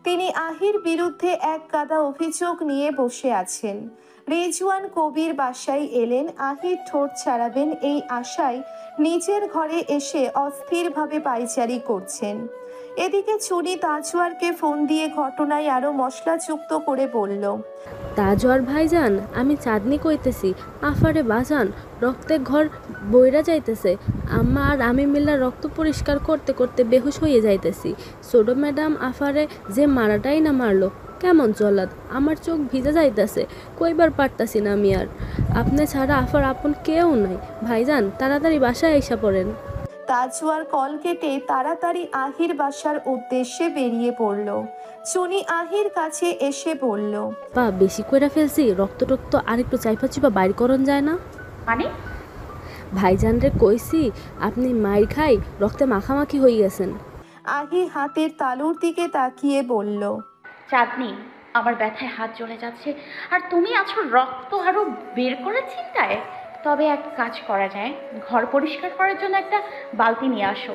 B: তিনি আহির বিরুদ্ধে এক গাদা অভিযোগ নিয়ে বসে আছেন। রিজওয়ান কবির বাসায় এলেন আহির ঠোঁট ছাড়াবেন এই আশায় নিজের ঘরে এসে অস্থিরভাবে পায়চারি করছেন। এদিকে চুনি তাজওয়ারকে ফোন দিয়ে ঘটনায় আরো মশলাযুক্ত করে বলল,
K: তাজওয়ার ভাইজান, আমি চাঁদনি কইতেছি, আফারে বাজান, রক্তে ঘর বইরা যাইতেছে। আম্মা আর আমি মিল্লা রক্ত পরিষ্কার করতে করতে বেহুশ হয়ে যাইতেছি। ছোট ম্যাডাম আফারে যে মারাটাই না মারলো, কেমন চলাদ, আমার চোখ ভিজে যাইতেছে, কইবার পারতাছি না আমি আর। আপনি ছাড়া আফার আপন কেউ নাই। ভাইজান, তাড়াতাড়ি বাসায় আইসা পড়েন।
B: তাজওয়ার কল কেটে তাড়াতাড়ি আহির বাসার উদ্দেশ্যে বেরিয়ে পড়ল। চুনি আহির কাছে এসে বলল,
K: পা বেশি কইরা ফেলছি, রক্ত টক্ত আরেকটু চাইপা চিপা বাইর করন যায় না?
C: মানে?
K: ভাইজান রে কইছি, আপনি মাইর খাই রক্তে মাখামাখি হয়ে গেছেন।
B: আহি হাতের তালুর দিকে তাকিয়ে বলল,
C: চাঁদনি, আমার ব্যথায় হাত জ্বলে যাচ্ছে আর তুমি আছো রক্ত আরো বের করার চিন্তায়। তবে এক কাজ করা যায়, ঘর পরিষ্কার করার জন্য একটা বালতি নিয়ে আসো।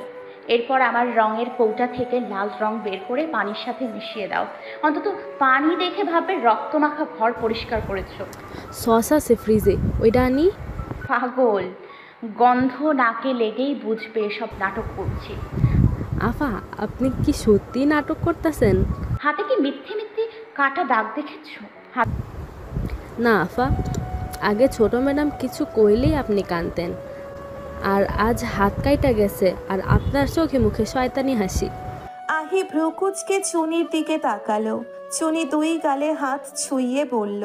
C: এরপর আমার রঙের কৌটা থেকে লাল রং বের করে পানির সাথে মিশিয়ে দাও। অন্তত পানি দেখে ভাববে রক্ত মাখা ঘর পরিষ্কার করেছো।
K: সস আছে ফ্রিজে, ওইটা আনি।
C: পাগল, গন্ধ নাকে লেগেই বুঝবে এসব নাটক করছি।
K: আফা, আপনি কি সত্যি নাটক করতেছেন?
C: হাতে কি মিথ্যে মিথ্যে কাটা দাগ দেখেছো?
K: না আফা, আগে ছোট ম্যাডাম কিছু কইলেই আপনি কানতেন, আর আজ হাত কাইটা গেছে আর আপনার চোখে মুখে শয়তানি হাসি।
B: আহি ভ্রুকুচকে চুনির দিকে তাকালো। চুনি দুই গালে হাত ছুঁইয়ে বলল,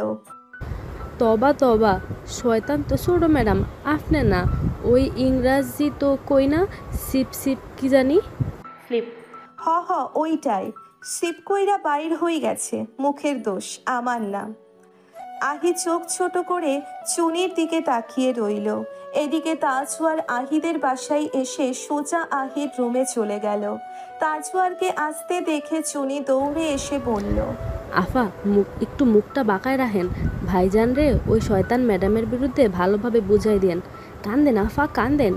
K: তবা তবা, শয়তান তো ছোট ম্যাডাম, আপনি না। ওই ইংরাজি তো কই না, সিপ সিপ কি জানি।
C: স্লিপ।
B: হ হ ওইটাই, সিপ কইরা বাইর হয়ে গেছে, মুখের দোষ, আমার না। আহি চোখ ছোট করে চুনির দিকে তাকিয়ে রইল। এদিকে তাজওয়ার আহিদের বাসায় এসে সোজা আহির রুমে চলে গেল। তাজওয়ারকে আসতে দেখে চুনি দৌড়ে এসে বলল,
K: আফা, একটু মুখটা বাঁকায় রাখেন। ভাইজান রে ওই শয়তান ম্যাডামের বিরুদ্ধে ভালোভাবে বুঝাই দেন। কান্দেন আফা, কান্দেন।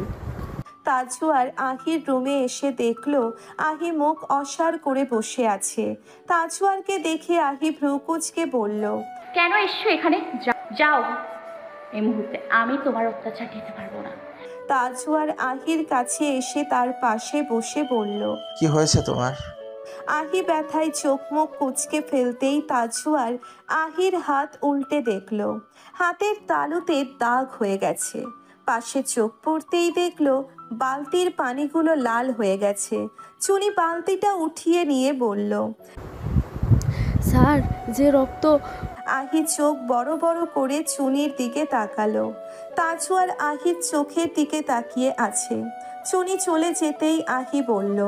B: তাজওয়ার আহির রুমে এসে দেখল আহি মুখ অসাড় করে বসে আছে। তাজওয়ারকে দেখে আহি ভ্রুকুচকে বলল,
C: কেন এসছো এখানে? যাও এই মুহূর্তে, আমি তোমার অত্যাচার দিতে পারবো না।
B: তাজওয়ার আহির কাছে এসে তার পাশে বসে বলল,
H: কি হয়েছে তোমার?
B: আহি ব্যথায় চোখ মুখ কুচকে ফেলতেই তাজওয়ার আহির হাত উল্টে দেখল হাতের তালুতে দাগ হয়ে গেছে। পাশে চোখ পড়তেই দেখল বালতির পানিগুলো লাল হয়ে গেছে। চুনি বালতিটা উঠিয়ে নিয়ে বলল,
K: স্যার, যে রক্ত।
B: আহি চোখ বড় বড় করে চুনির দিকে তাকালো। তাজওয়ার আহির চোখের দিকে তাকিয়ে আছে। চুনি চলে যেতেই আহি বলল,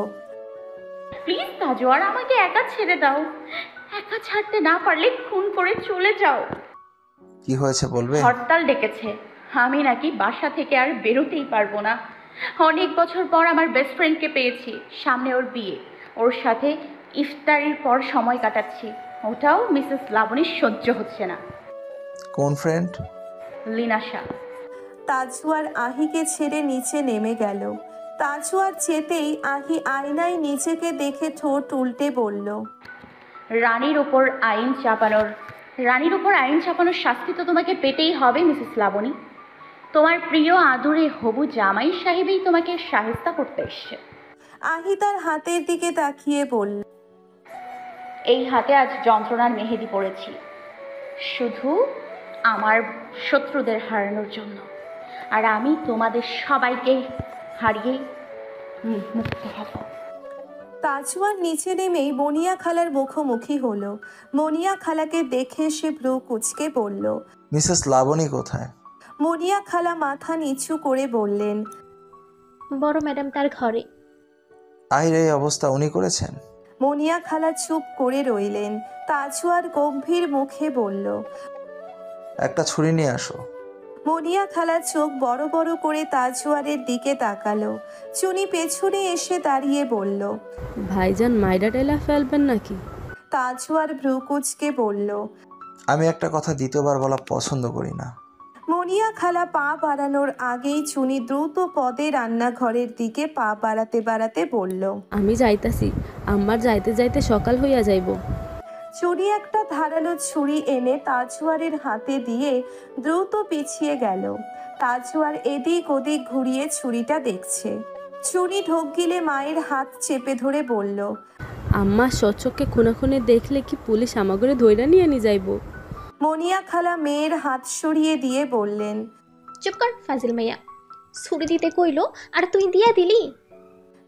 C: প্লিজ তাজওয়ার, আমাকে একা ছেড়ে দাও। একা ছাড়তে না পারলে খুন করে চলে যাও।
H: কি হয়েছে বলবে?
C: হরতাল ডেকেছে, আমি নাকি বাসা থেকে আর বেরোতেই পারবো না। অনেক বছর পর আমার বেস্ট ফ্রেন্ডকে পেয়েছি, সামনে ওর বিয়ে, ওর সাথে ইফতারির পর সময় কাটাচ্ছি, ওটাও মিসেস লাবণীর সহ্য হচ্ছে না।
H: কোন ফ্রেন্ড?
C: লিনাশা।
B: তাজওয়ার আহিকে ছেড়ে নিচে নেমে গেল। তাজওয়ার যেতেই আহি আয়নায় নিজেকে দেখে ঠোঁট উল্টে বলল,
C: রানীর উপর আইন চাপানোর শাস্তি তো তোমাকে পেতেই হবে মিসেস লাবণী। তোমার প্রিয় আদুরে হবু জামাই সাহেবই তোমাকে শায়েস্তা করতে এসছে।
B: আহি তার হাতের দিকে তাকিয়ে বলল,
C: এই হাতে আজ যন্ত্রণার মেহেদি পড়েছি, শুধু আমার শত্রুদের হারানোর জন্য, আর আমি তোমাদের সবাইকে হারিয়ে মুক্ত হব।
B: তাজওয়ার নিচে নেমেই মনিয়া খালার মুখোমুখি হলো। মনিয়া খালাকে দেখে সে ভ্রু কুচকে বলল,
H: মিসেস লাবণী কোথায়?
B: মনিয়া খালা মাথা নিচু করে বললেন,
F: বড় ম্যাডাম তার ঘরে।
H: আহির এই অবস্থা উনি করেছেন?
B: মনিয়া খালা চুপ করে রইলেন। তাজওয়ার গম্ভীর মুখে বলল,
H: একটা ছুরি নিয়ে আসো।
B: মনিয়া খালা চোখ বড় বড় করে তাজওয়ারের দিকে তাকালো। চুনি পেছনে এসে দাঁড়িয়ে বলল,
K: ভাইজান মাইডা টেলা ফেলবেন নাকি?
B: তাজওয়ার ভ্রু কুচকে বলল,
H: আমি একটা কথা দ্বিতীয়বার বলা পছন্দ করি না।
B: মনিয়া খালা পা বাড়ানোর আগেই চুনি দ্রুত পদে রান্নাঘরের দিকে পা বাড়াতে বাড়াতে বলল,
K: আমি যাইতাছি, আমার যাইতে যাইতে সকাল হইয়া যাইব।
B: চুনি একটা ধারালো ছুরি এনে তাজওয়ারের হাতে দিয়ে দ্রুত পিছিয়ে গেল। তাজওয়ার এদিক ওদিক ঘুরিয়ে ছুরিটা দেখছে। চুনি ঢোক গিলে মায়ের হাত চেপে ধরে বলল,
K: আম্মা সচক্ষে খুনাখুনি দেখলে কি পুলিশ আমাগরে ধইরা নিয়ে যাইব?
B: মনিয়া খালা মেয়ের হাত সরিয়ে দিয়ে বললেন,
F: চুপ কর ফাজিল মাইয়া, ছুরি দিতে কইলো আর তুই দিয়া দিলি।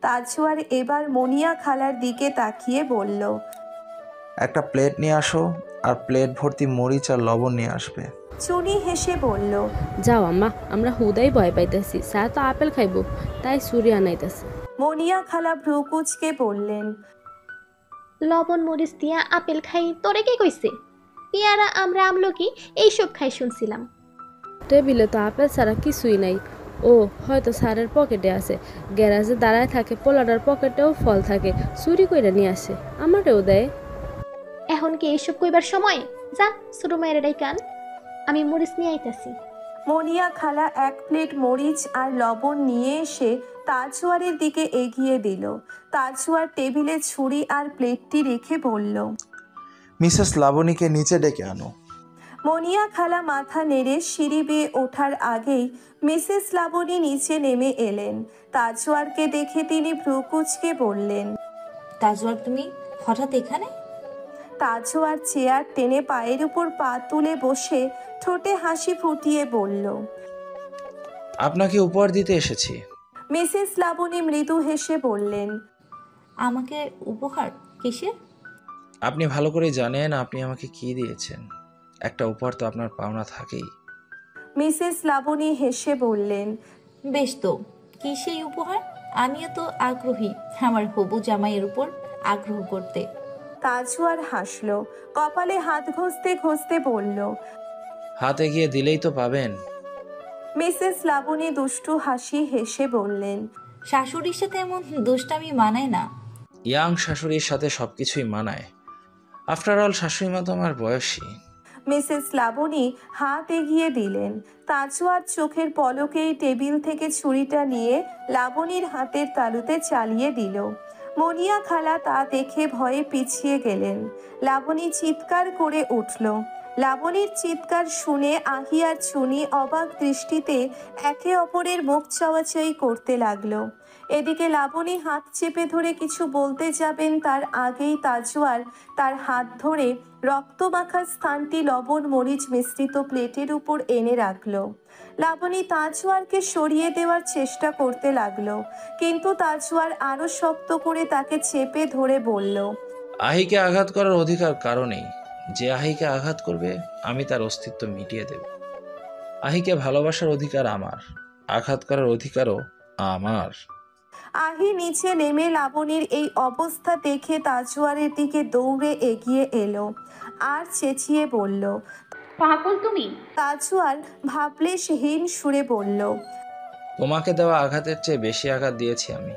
B: তাজওয়ার এবার মনিয়া খালার দিকে তাকিয়ে বলল,
H: একটা প্লেট নিয়ে আসো, আর প্লেট ভর্তি মরিচ আর লবণ নিয়ে আসবে।
B: চুনি হেসে বলল,
K: যাও আম্মা, আমরা হুদাই ভয় পাইতেছি, স্যার তো আপেল খাইব, তাই ছুরি আনাইতেছে।
B: মনিয়া খালা ভ্রু কুচকে বললেন,
F: লবণ মরিচ দিয়া আপেল খাই তোরে কে কইছে? পেয়ারা আমরা আমলকি এইসব খাই শুনছিলাম।
K: টেবিলে তো আপেল ছাড়া কিছুই নাই। ও হয়তো স্যারের পকেটে আছে, গ্যারাজে দাঁড়ায় থাকে, পোলাটার পকেটেও ফল থাকে, চুরি কইরা নিয়ে আসে, আমারও দেয়।
F: এখন কি এইসব কইবার সময়? যা ছোট মায়ের ডাইকান, আমি মরিচ নিয়ে আইতাছি।
B: মনিয়া খালা এক প্লেট মরিচ আর লবণ নিয়ে এসে তাজওয়ারের দিকে এগিয়ে দিল। তাজওয়ার টেবিলে ছুরি আর প্লেটটি রেখে বলল,
H: মিসেস লাবণীকে নিচে ডেকে আনো।
B: মনিয়া খালা মাথা নেড়ে সিঁড়ি বেয়ে ওঠার আগেই মিসেস লাবণী নিচে নেমে এলেন। তাজওয়ারকে দেখে তিনি ভ্রু কুচকে বললেন,
J: তাজওয়ার, তুমি হঠাৎ এখানে?
B: তাজওয়ার চেয়ার টেনে পায়ের উপর পা তুলে বসে ঠোঁটে হাসি ফুটিয়ে বলল,
H: আপনাকে উপহার দিতে এসেছি।
B: মিসেস লাবণী মৃদু হেসে বললেন,
J: আমাকে উপহার কিসের?
H: আপনি ভালো করে জানেন আপনি আমাকে কি দিয়েছেন। একটা উপহার তো আপনার পাওনা থাকেই।
B: মিসেস লাবণী হেসে বললেন,
J: বেশ তো, কি সেই উপহার? আমিও তো আগ্রহী আমার হবু জামাইয়ের উপর আগ্রহ করতে।
B: তাজওয়ার হাসল, কপালে হাত ঘষতে ঘষতে বলল।
H: হাত এগিয়ে দিলেই তো পাবেন।
B: মিসেস লাবণী দুষ্টু হাসি হেসে বললেন,
J: শাশুড়ির সাথে এমন দুষ্টামি মানায় না।
H: ইয়াং শাশুড়ির সাথে সবকিছুই মানায়। আফটার অল শাশুড়ি মা তো আমার বয়সী।
B: মিসেস লাবণী হাত এগিয়ে দিলেন। তাজওয়ার চোখের পলকেই টেবিল থেকে ছুরিটা নিয়ে লাবণীর হাতের তালুতে চালিয়ে দিল। মনিয়া খালা তা দেখে ভয়ে পিছিয়ে গেলেন। লাবণী চিৎকার করে উঠল। লাবণীর চিৎকার শুনে আহি আর চুনি অবাক দৃষ্টিতে একে অপরের মুখ চাওয়াচাই করতে লাগলো। এদিকে লাবণী হাত চেপে ধরে কিছু বলতে যাবেন তার আগেই তাজওয়ার তার হাত ধরে রক্তমাখা স্থানটি লবণ মরিচ মিশ্রিত প্লেটের উপর এনে রাখলো। লাবণী তাজওয়ারকে সরিয়ে দেওয়ার চেষ্টা করতে লাগলো, কিন্তু তাজওয়ার আরো শক্ত করে তাকে চেপে ধরে বলল,
H: আহিকে আঘাত করার অধিকার কারণেই। যে আহিকে আঘাত করবে আমি তার অস্তিত্ব মিটিয়ে দেব। আহিকে ভালোবাসার অধিকার আমার, আঘাত করার অধিকারও আমার।
B: আহি নিচে নেমে লাবণীর এই অবস্থা দেখে তাজওয়ারের দিকে দৌড়ে এগিয়ে এলো আর চেঁচিয়ে বলল,
C: পাগল তুমি?
B: তাজওয়ার ভাবলেশহীন সুরে বলল,
H: তোমাকে দেওয়া আঘাতের চেয়ে বেশি আঘাত দিয়েছি আমি।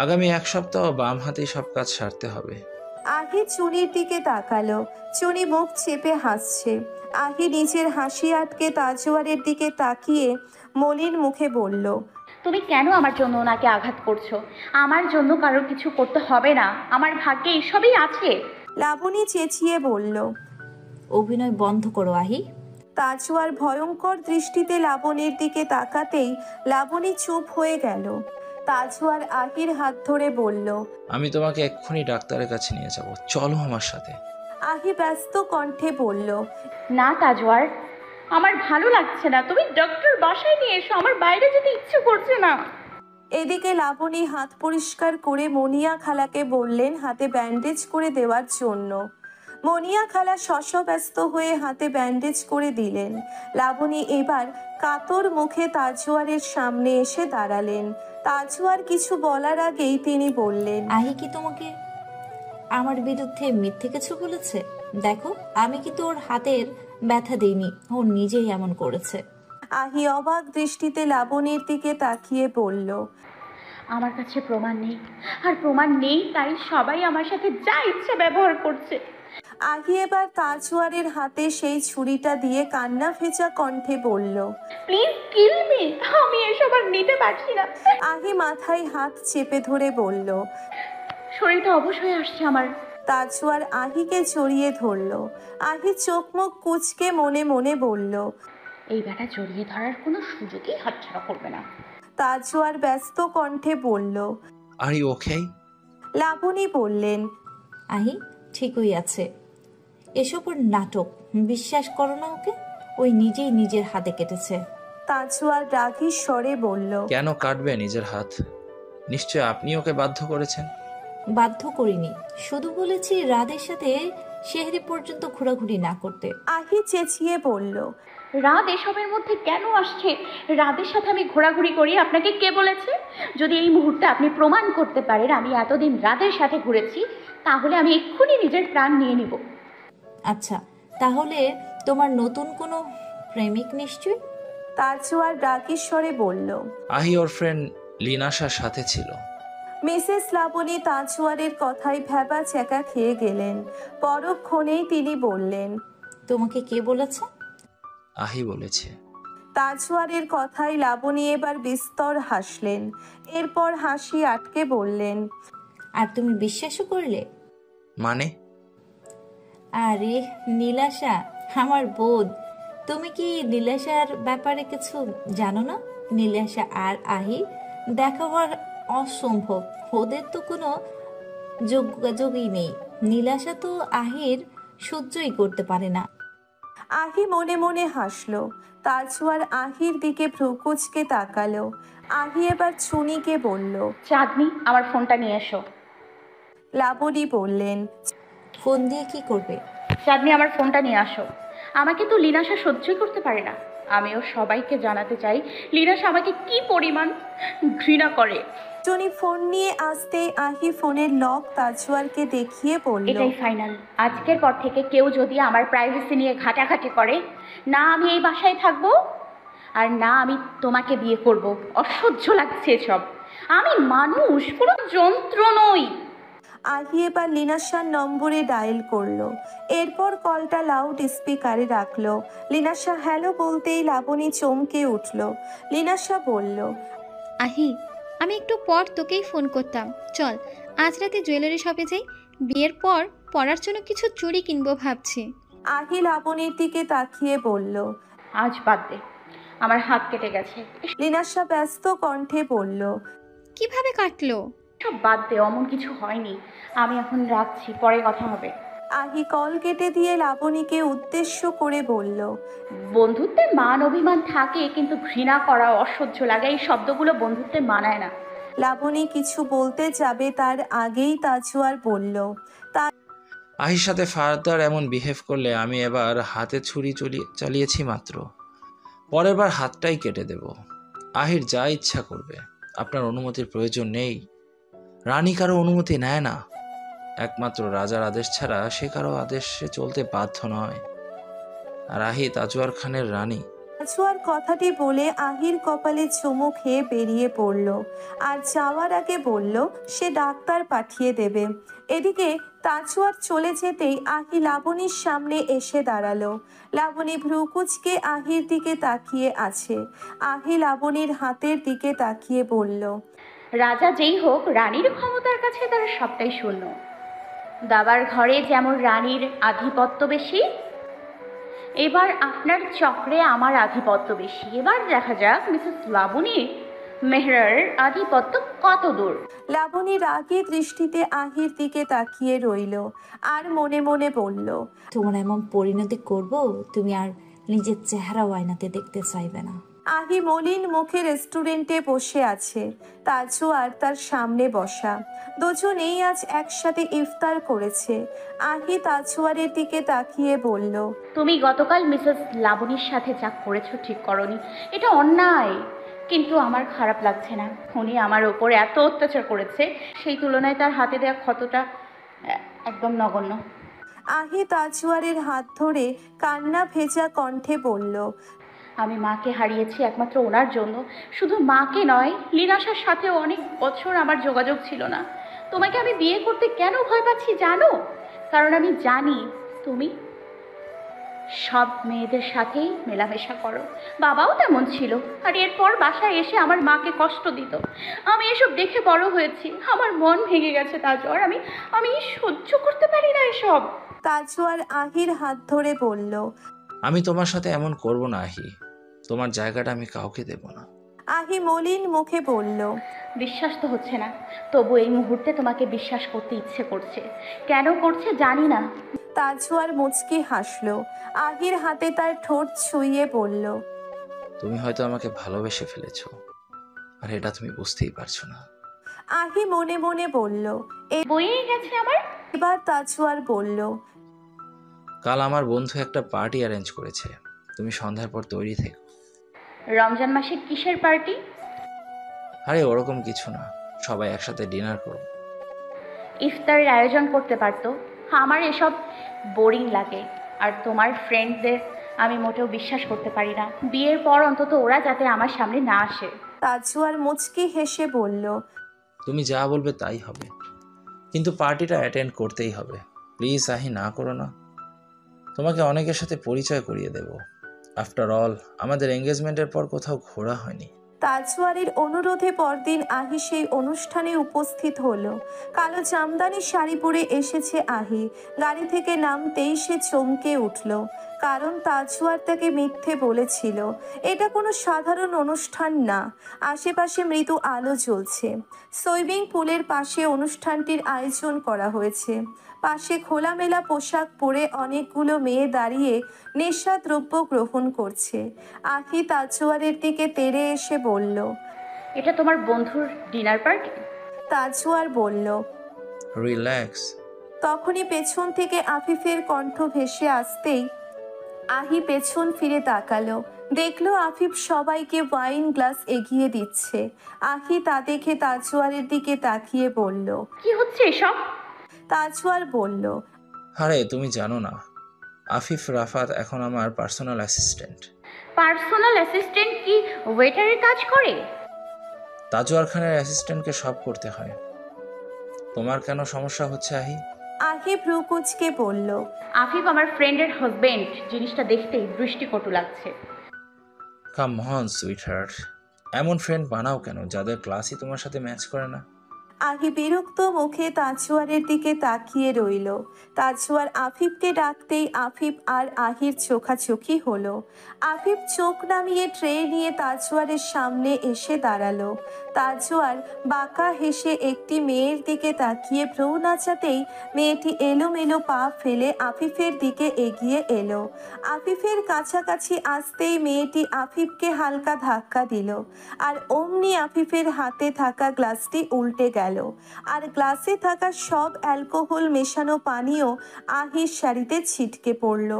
H: আগামী 1 সপ্তাহ বাম হাতেই সব কাজ সারতে হবে।
B: আহি চুনির দিকে তাকালো। চুনি মুখ চেপে হাসছে। আহি নিজের হাসি আটকে তাজওয়ারের দিকে তাকিয়ে মলিন মুখে বলল,
C: তুমি কেন আমার জন্য ওনাকে আঘাত করছো? আমার জন্য কারোর কিছু করতে হবে না, আমার ভাগ্যে এসবই আছে।
B: লাবণী চেঁচিয়ে বলল,
J: অভিনয় বন্ধ করো আহি।
B: তাজওয়ার ভয়ঙ্কর দৃষ্টিতে লাবণীর দিকে তাকাতেই লাবণী চুপ হয়ে গেল। তাজওয়ার আহির হাত ধরে বলল,
H: আমি তোমাকে এক্ষুনি ডাক্তারের কাছে নিয়ে যাব, চলো আমার সাথে।
B: আহি ব্যস্ত কণ্ঠে বলল,
C: না তাজওয়ার, আমার ভালো লাগছে না, তুমি ডক্টর বাসায় নিয়ে এসো, আমার বাইরে যেতে ইচ্ছে করছে না।
B: এদিকে লাবণী হাত পরিষ্কার করে মনিয়া খালাকে বললেন হাতে ব্যান্ডেজ করে দেওয়ার জন্য। মনিয়া খালা শশব্যস্ত হয়ে হাতে ব্যান্ডেজ করে দিলেন। লাবণী এবার কাতর মুখে তাজওয়ারের সামনে এসে দাঁড়ালেন। তাজওয়ার কিছু বলার আগেই তিনি বললেন,
J: আহি কি তোমাকে আমার বিরুদ্ধে মিথ্যে কিছু বলেছে? দেখো, আমি কি তোর হাতের ব্যথা দেইনি, ও নিজেই এমন করেছে।
B: আহি অবাক দৃষ্টিতে লাবণীর দিকে তাকিয়ে বলল,
C: আমার কাছে প্রমাণ নেই, আর প্রমাণ নেই তাই সবাই আমার সাথে যা ইচ্ছা ব্যবহার করছে।
B: আহি এবার তাজওয়ারের হাতে সেই ছুরিটা দিয়ে কান্না ভেজা কণ্ঠে বলল,
C: প্লিজ কিল মি, আমি এসব আর নিতে পারছি না।
B: আহি মাথায় হাত চেপে ধরে বলল,
C: শরীরটা অবশ হয়ে আসছে আমার।
B: তাজওয়ার আহিকে জড়িয়ে ধরল। আহি চোখ মুখ কুঁচকে মনে মনে বলল,
C: এই ব্যাটা জড়িয়ে ধরার কোনো সুযোগই হাতছাড়া করবে না।
B: তাজওয়ার ব্যস্ত কণ্ঠে বলল,
H: আর ইউ ওকে?
B: লাবণী বললেন,
J: আহি ঠিকই আছে, এসব ওর নাটক, বিশ্বাস করো না ওকে, ওই নিজেই নিজের হাতে কেটেছে।
B: তাজওয়ার রাগী স্বরে বলল,
H: কেন কাটবে নিজের হাত? নিশ্চয় আপনি ওকে বাধ্য করেছেন।
J: বাধ্য করিনি, শুধু বলেছি রাদের সাথে শেহরি পর্যন্ত ঘোরাঘুরি না করতে।
B: আহি চেঁচিয়ে বলল,
C: রাত এসবের মধ্যে কেন আসছে? রাতের সাথে আমি ঘোরাঘুরি করি, আপনাকে কে বলেছে? যদি এই মুহূর্তে আপনি প্রমাণ করতে পারেন আমি এতদিন রাতের সাথে ঘুরেছি, তাহলে আমি এক্ষুনি নিজের প্রাণ নিয়ে নিব।
J: আচ্ছা, তাহলে তোমার নতুন কোনো প্রেমিক নিশ্চয়?
B: তাজওয়ার রাগী স্বরে বলল।
H: আহি ওর ফ্রেন্ড লিনাশার সাথে ছিল।
B: মিসেস লাবণী তাজওয়ারের কথায় ভ্যাবা চ্যাকা খেয়ে গেলেন। পরক্ষণেই তিনি বললেন,
J: তোমাকে কে বলেছে?
H: আহি বলেছে।
B: তাজওয়ারের কথায় লাবণী এবার বিস্তর হাসলেন। এরপর হাসি আটকে বললেন,
J: আর তুমি বিশ্বাসও করলে?
H: মানে?
J: আরে নীলাশা, আমার বোন, তুমি কি নীলাশার ব্যাপারে কিছু জানো না? নীলাশা আর আহি দেখা হওয়ার অসম্ভব, ওদের তো কোনো যোগাযোগই নেই। নীলাশা তো আহির সহ্যই করতে পারে না।
B: আহি মনে মনে হাসলো। তাজওয়ার আহির দিকে ভ্রুকুচকে তাকালো। আহি এবার চুনিকে বলল,
C: চাঁদনি, আমার ফোনটা নিয়ে এসো।
B: লাবণী বললেন,
J: ফোন দিয়ে কি করবে?
C: চাঁদনি, আমার ফোনটা নিয়ে আসো। আমাকে তো লিনাশা সহ্যই করতে পারে না। আমিও সবাইকে জানাতে চাই লিনাশা আমাকে কি পরিমাণ ঘৃণা করে।
B: টনি ফোন নিয়ে আসতে আহি ফোনের লক তাজওয়ারকে দেখিয়ে বলল,
C: এটাই ফাইনাল। আজকের পর থেকে কেউ যদি আমার প্রাইভেসি নিয়ে ঘাটাঘাটি করে, না আমি এই বাসায় থাকবো, আর না আমি তোমাকে বিয়ে করব। অসহ্য লাগছে সব। আমি মানুষ, কোনো যন্ত্র নই।
B: আহি এবার লিনাশার নম্বরে ডায়াল করলো। এরপর কলটা লাউড স্পিকারে রাখলো। লিনাশা হ্যালো বলতেই লাবণী চমকে উঠল। লিনাশা বলল,
F: আহি, আমি একটু পর তোকেই ফোন করতাম। চল আজ রাতে জুয়েলারি শপে যাই। বিয়ের পর পরার জন্য কিছু চুড়ি কিনবো ভাবছি।
B: আহি লাবণীর দিকে তাকিয়ে বলল,
C: আজ বাদ দে, আমার হাত কেটে গেছে।
B: লিনাশা ব্যস্ত কণ্ঠে বলল,
F: কিভাবে কাটলো?
C: সব বাদ দে, অমন কিছু হয়নি। আমি এখন রাখছি, পরে কথা হবে।
B: আহি কল কেটে দিয়ে লাবণীকে উদ্দেশ্য করে বলল,
C: বন্ধুত্বে মান অভিমান থাকে, কিন্তু ঘৃণা করা, অসহ্য লাগে, এই শব্দগুলো বন্ধুত্বে মানায় না।
B: লাবণী কিছু বলতে যাবে তার আগেই তাজওয়ার বলল,
H: আহির সাথে ফার্দার এমন বিহেভ করলে আমি এবার হাতে ছুরি চালিয়েছি মাত্র, পরের বার হাতটাই কেটে দেব। আহির যা ইচ্ছা করবে, আপনার অনুমতির প্রয়োজন নেই। রানী কারো অনুমতি নেয় না, একমাত্র রাজার আদেশ ছাড়া সে কারো আদেশে চলতে বাধ্য নয়। আর আহি তাজওয়ার খানের রানী।
B: তাজওয়ার কথাটি বলে আহির কপালে চুমু খেয়ে বেরিয়ে পড়ল, আর যাওয়ার আগে বলল সে ডাক্তার পাঠিয়ে দেবে। এদিকে তাজওয়ার চলে যেতেই আহি লাবণীর সামনে এসে দাঁড়ালো। লাবণী ভ্রুকুচকে আহির দিকে তাকিয়ে আছে। আহি লাবণীর হাতের দিকে তাকিয়ে বলল,
C: রাজা যেই হোক, রানীর ক্ষমতার কাছে তারা সবটাই শূন্য। দাবার ঘরে যেমন রানীর আধিপত্য বেশি, এবার আপনার চক্রে আমার আধিপত্য বেশি। এবার দেখা যাক মিসেস লাবণী মেহরার আধিপত্য কত দূর।
B: লাবণী রাগী দৃষ্টিতে আহির দিকে তাকিয়ে রইল, আর মনে মনে বলল,
J: তোমার এমন পরিণতি করব তুমি আর নিজের চেহারা আয়নাতে দেখতে চাইবে না।
B: আহি মলিন মুখে রেস্টুরেন্টে বসে আছে, তাজওয়ার তার সামনে বসা। দুজনেই আজ একসাথে ইফতার করেছে। আহি তাজওয়ারের দিকে তাকিয়ে বলল,
C: তুমি গতকাল মিসেস লাবণীর সাথে যা করেছো ঠিক করনি, এটা অন্যায়। কিন্তু আমার খারাপ লাগছে না। উনি আমার ওপরে এত অত্যাচার করেছে, সেই তুলনায় তার হাতে দেওয়া ক্ষতটা একদম নগণ্য।
B: আহি তাজওয়ারের হাত ধরে কান্না ভেজা কণ্ঠে বলল,
C: আমি মাকে হারিয়েছি একমাত্র ওনার জন্য। শুধু মাকে নয়, লিনাশার সাথেও অনেক বছর আমার যোগাযোগ ছিল না। তোমাকে আমি বিয়ে করতে কেন ভয় পাচ্ছি জানো? কারণ আমি জানি তুমি সব মেয়েদের সাথেই মেলামেশা করো। বাবাও তেমন ছিল, আর এরপর বাসায় এসে আমার মাকে কষ্ট দিত। আমি এসব দেখে বড় হয়েছি। আমার মন ভেঙে গেছে তাজওয়ার। আমি সহ্য করতে পারি না এসব।
B: তাজওয়ার আহির হাত ধরে বলল,
H: আমি তোমার সাথে এমন করব না আহি, তোমার জায়গাটা আমি কাউকে দেব না।
B: আহি মলিন মুখে বলল,
C: বিশ্বাস তো হচ্ছে না, তবু এই মুহূর্তে তোমাকে বিশ্বাস করতে ইচ্ছে করছে। কেন করছে জানি না।
B: তাজওয়ার মুচকি হাসলো। আহির হাতে তার ঠোঁট ছুঁয়ে বলল,
H: তুমি হয়তো আমাকে ভালোবেসে ফেলেছো, আর এটা তুমি বুঝতেই পারছো না।
B: আহি মনে মনে বলল,
C: বইয়ে গেছে আমার।
B: এবার তাজওয়ার বলল,
H: কাল আমার বন্ধু একটা পার্টি অ্যারেঞ্জ করেছে, তুমি সন্ধ্যার পর তৈরি থেকো।
C: রমজান মাসে কিসের পার্টি?
H: আরে ওরকম কিছু না, সবাই একসাথে ডিনার করব।
C: ইফতারের আয়োজন করতে পারতো। আমার এসব বোরিং লাগে। আর তোমার ফ্রেন্ডদের আমি মোটেও বিশ্বাস করতে পারি না। বিয়ের পর অন্তত ওরা যাতে আমার সামনে না আসে।
B: তাজওয়ার মুচকি হেসে বলল,
H: তুমি যা বলবে তাই হবে, কিন্তু পার্টিটা অ্যাটেন্ড করতেই হবে। প্লিজ আহি, না করো না। তোমাকে অনেকের সাথে পরিচয় করিয়ে দেব। আফটার অল আমাদের এঙ্গেজমেন্টের পর কোথাও ঘোরা হয়নি।
B: তাজওয়ারের অনুরোধে পরদিন আহি সেই অনুষ্ঠানে উপস্থিত হলো। কালো জামদানি শাড়ি পরে এসেছে আহি। গাড়ি থেকে নামতেই সে চমকে উঠল, কারণ তাজওয়ার তাকে মিথ্যে বলেছিল। এটা কোনো সাধারণ অনুষ্ঠান না। আশেপাশে মৃদু আলো জ্বলছে। সুইমিং পুলের পাশে অনুষ্ঠানটির আয়োজন করা হয়েছে। পাশে খোলামেলা পোশাক পরে অনেকগুলো মেয়ে দাঁড়িয়ে নেশাদ্রব্য গ্রহণ করছে। আহি তাজওয়ারের দিকে তেড়ে এসে বলল,
C: এটা তোমার বন্ধুর ডিনার পার্টি?
B: তাজওয়ার বলল,
H: রিল্যাক্স।
B: তখনই পেছন থেকে আফিফের কণ্ঠ ভেসে আসতেই আহি পেছন ফিরে তাকালো, দেখলো আফিফ সবাইকে ওয়াইন গ্লাস এগিয়ে দিচ্ছে। আহি তা দেখে তাজওয়ারের দিকে তাকিয়ে বলল,
C: কি হচ্ছে এসব?
B: তাজওয়ার বলল,
H: আরে তুমি জানো না, আফিফ রাফাত এখন আমার পার্সোনাল অ্যাসিস্ট্যান্ট।
C: পার্সোনাল অ্যাসিস্ট্যান্ট কি ওয়েটারের কাজ করে?
H: তাজওয়ার খানের অ্যাসিস্ট্যান্টকে সব করতে হয়। তোমার কেন সমস্যা হচ্ছে আহি?
B: আহি ভ্রুকুচকে বলল,
C: আফিফ আমার ফ্রেন্ডের হাজবেন্ড, জিনিসটা দেখতেই দৃষ্টিকটু লাগছে।
H: কাম অন সুইটহার্ট, এমন ফ্রেন্ড বানাও কেন যাদের ক্লাসই তোমার সাথে ম্যাচ করে না।
B: আহি বিরক্ত মুখে তাজওয়ারের দিকে তাকিয়ে রইল। তাজওয়ার আফিফকে ডাকতেই আফিফ আর আহির চোখাচোখি হলো। আফিফ চোখ নামিয়ে ট্রে নিয়ে তাজওয়ারের সামনে এসে দাঁড়ালো। তাজওয়ার বাঁকা হেসে একটি মেয়ের দিকে তাকিয়ে ভ্রু নাচাতেই মেয়েটি এলোমেলো পা ফেলে আফিফের দিকে এগিয়ে এলো। আফিফের কাছাকাছি আসতেই মেয়েটি আফিফকে হালকা ধাক্কা দিল, আর অমনি আফিফের হাতে থাকা গ্লাসটি উল্টে গেল, আর গ্লাসে থাকা সব অ্যালকোহল মেশানো পানীয় আহির শাড়িতে ছিটকে পড়ল।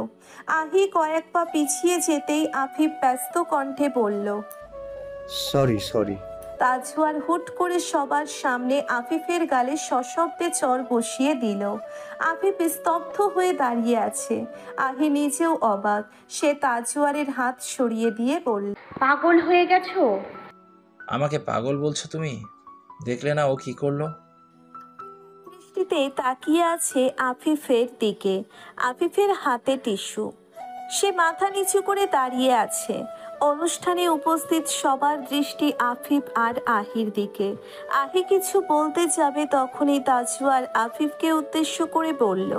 B: আহি কয়েক পা পিছিয়ে যেতেই আফিফ ব্যস্ত কণ্ঠে বলল,
I: সরি।
B: তাজওয়ার হুট করে সবার সামনে আফিফের গালে সশব্দে চড় বসিয়ে দিল। আফিফ স্তব্ধ হয়ে দাঁড়িয়ে আছে। আহি নিজেও অবাক। সে তাজওয়ারের হাত সরিয়ে দিয়ে বলল,
C: পাগল হয়ে গেছো?
H: আমাকে পাগল বলছো তুমি? দেখলে না ও কি করলো?
B: দৃষ্টিতে তাকিয়ে আছে আফিফের দিকে। আফিফের হাতে টিস্যু। সে মাথা নিচু করে দাঁড়িয়ে আছে। অনুষ্ঠানে উপস্থিত সবার দৃষ্টি আফিফ আর আহির দিকে। আহি কিছু বলতে যাবে তখনই তাজওয়ার আফিফকে উদ্দেশ্য করে বলল,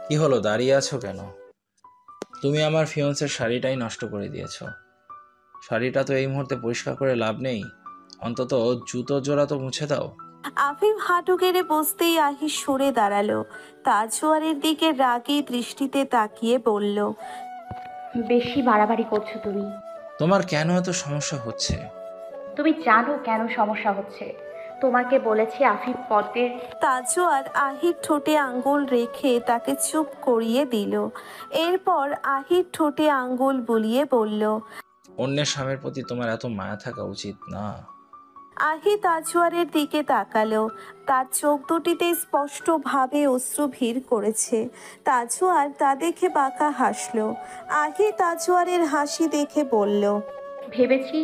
H: কি হলো, দাঁড়িয়ে আছো কেন? তুমি আমার ফিয়ন্সের শাড়িটাই নষ্ট করে দিয়েছো। শাড়িটা তো এই মুহূর্তে পরিষ্কার করে লাভ নেই, অন্তত জুতো জোড়া তো মুছে দাও।
B: আফিফ হাঁটু গেড়ে বসতেই আহি সরে দাঁড়ালো। তাজওয়ারের দিকে রাগী দৃষ্টিতে তাকিয়ে বলল,
C: বেশি বাড়াবাড়ি করছো তুমি।
H: তোমার কেন এত সমস্যা হচ্ছে?
C: তুমি জানো কেন সমস্যা হচ্ছে? তোমাকে বলেছি আফিফ পদ্মের।
B: তাজওয়ার আহির ঠোঁটে আঙ্গুল রেখে তাকে চুপ করিয়ে দিল। এরপর আহির ঠোঁটে আঙ্গুল বুলিয়ে বলল,
H: অন্যের স্বামীর প্রতি তোমার এত মায়া থাকা উচিত না।
B: আহি তাজওয়ারের দিকে তাকালো। তার চোখ দুটিতে স্পষ্টভাবে অশ্রু ভিড় করেছে। তাজওয়ার তা দেখে বাঁকা হাসলো। আহি তাজওয়ারের হাসি দেখে বলল,
C: ভেবেছি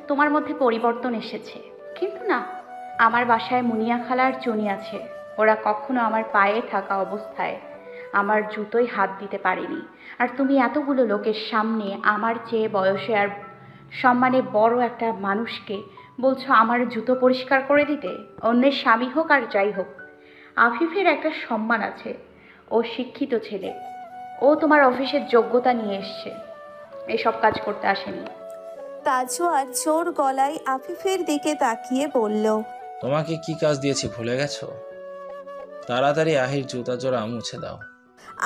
C: তোমার মধ্যে পরিবর্তন এসেছে, কিন্তু না। আমার বাসায় মুনিয়া খালার চুনি আছে, ওরা কখনো আমার পায়ে থাকা অবস্থায় আমার জুতোয় হাত দিতে পারেনি। আর তুমি এতগুলো লোকের সামনে আমার চেয়ে বয়সে আর সম্মানে বড় একটা মানুষকে বলছো আমার জুতো পরিষ্কার করে দিতে। অন্যের স্বামী হোক আর যাই হোক, আফিফের একটা সম্মান আছে। ও শিক্ষিত ছেলে, ও তোমার অফিসের যোগ্যতা নিয়ে এসছে, এসব কাজ করতে আসেনি।
B: তাজওয়ার জোর গলায় আফিফের দিকে তাকিয়ে বলল,
H: তোমাকে কি কাজ দিয়েছি ভুলে গেছো? তাড়াতাড়ি আহির জুতা জোড়া মুছে দাও।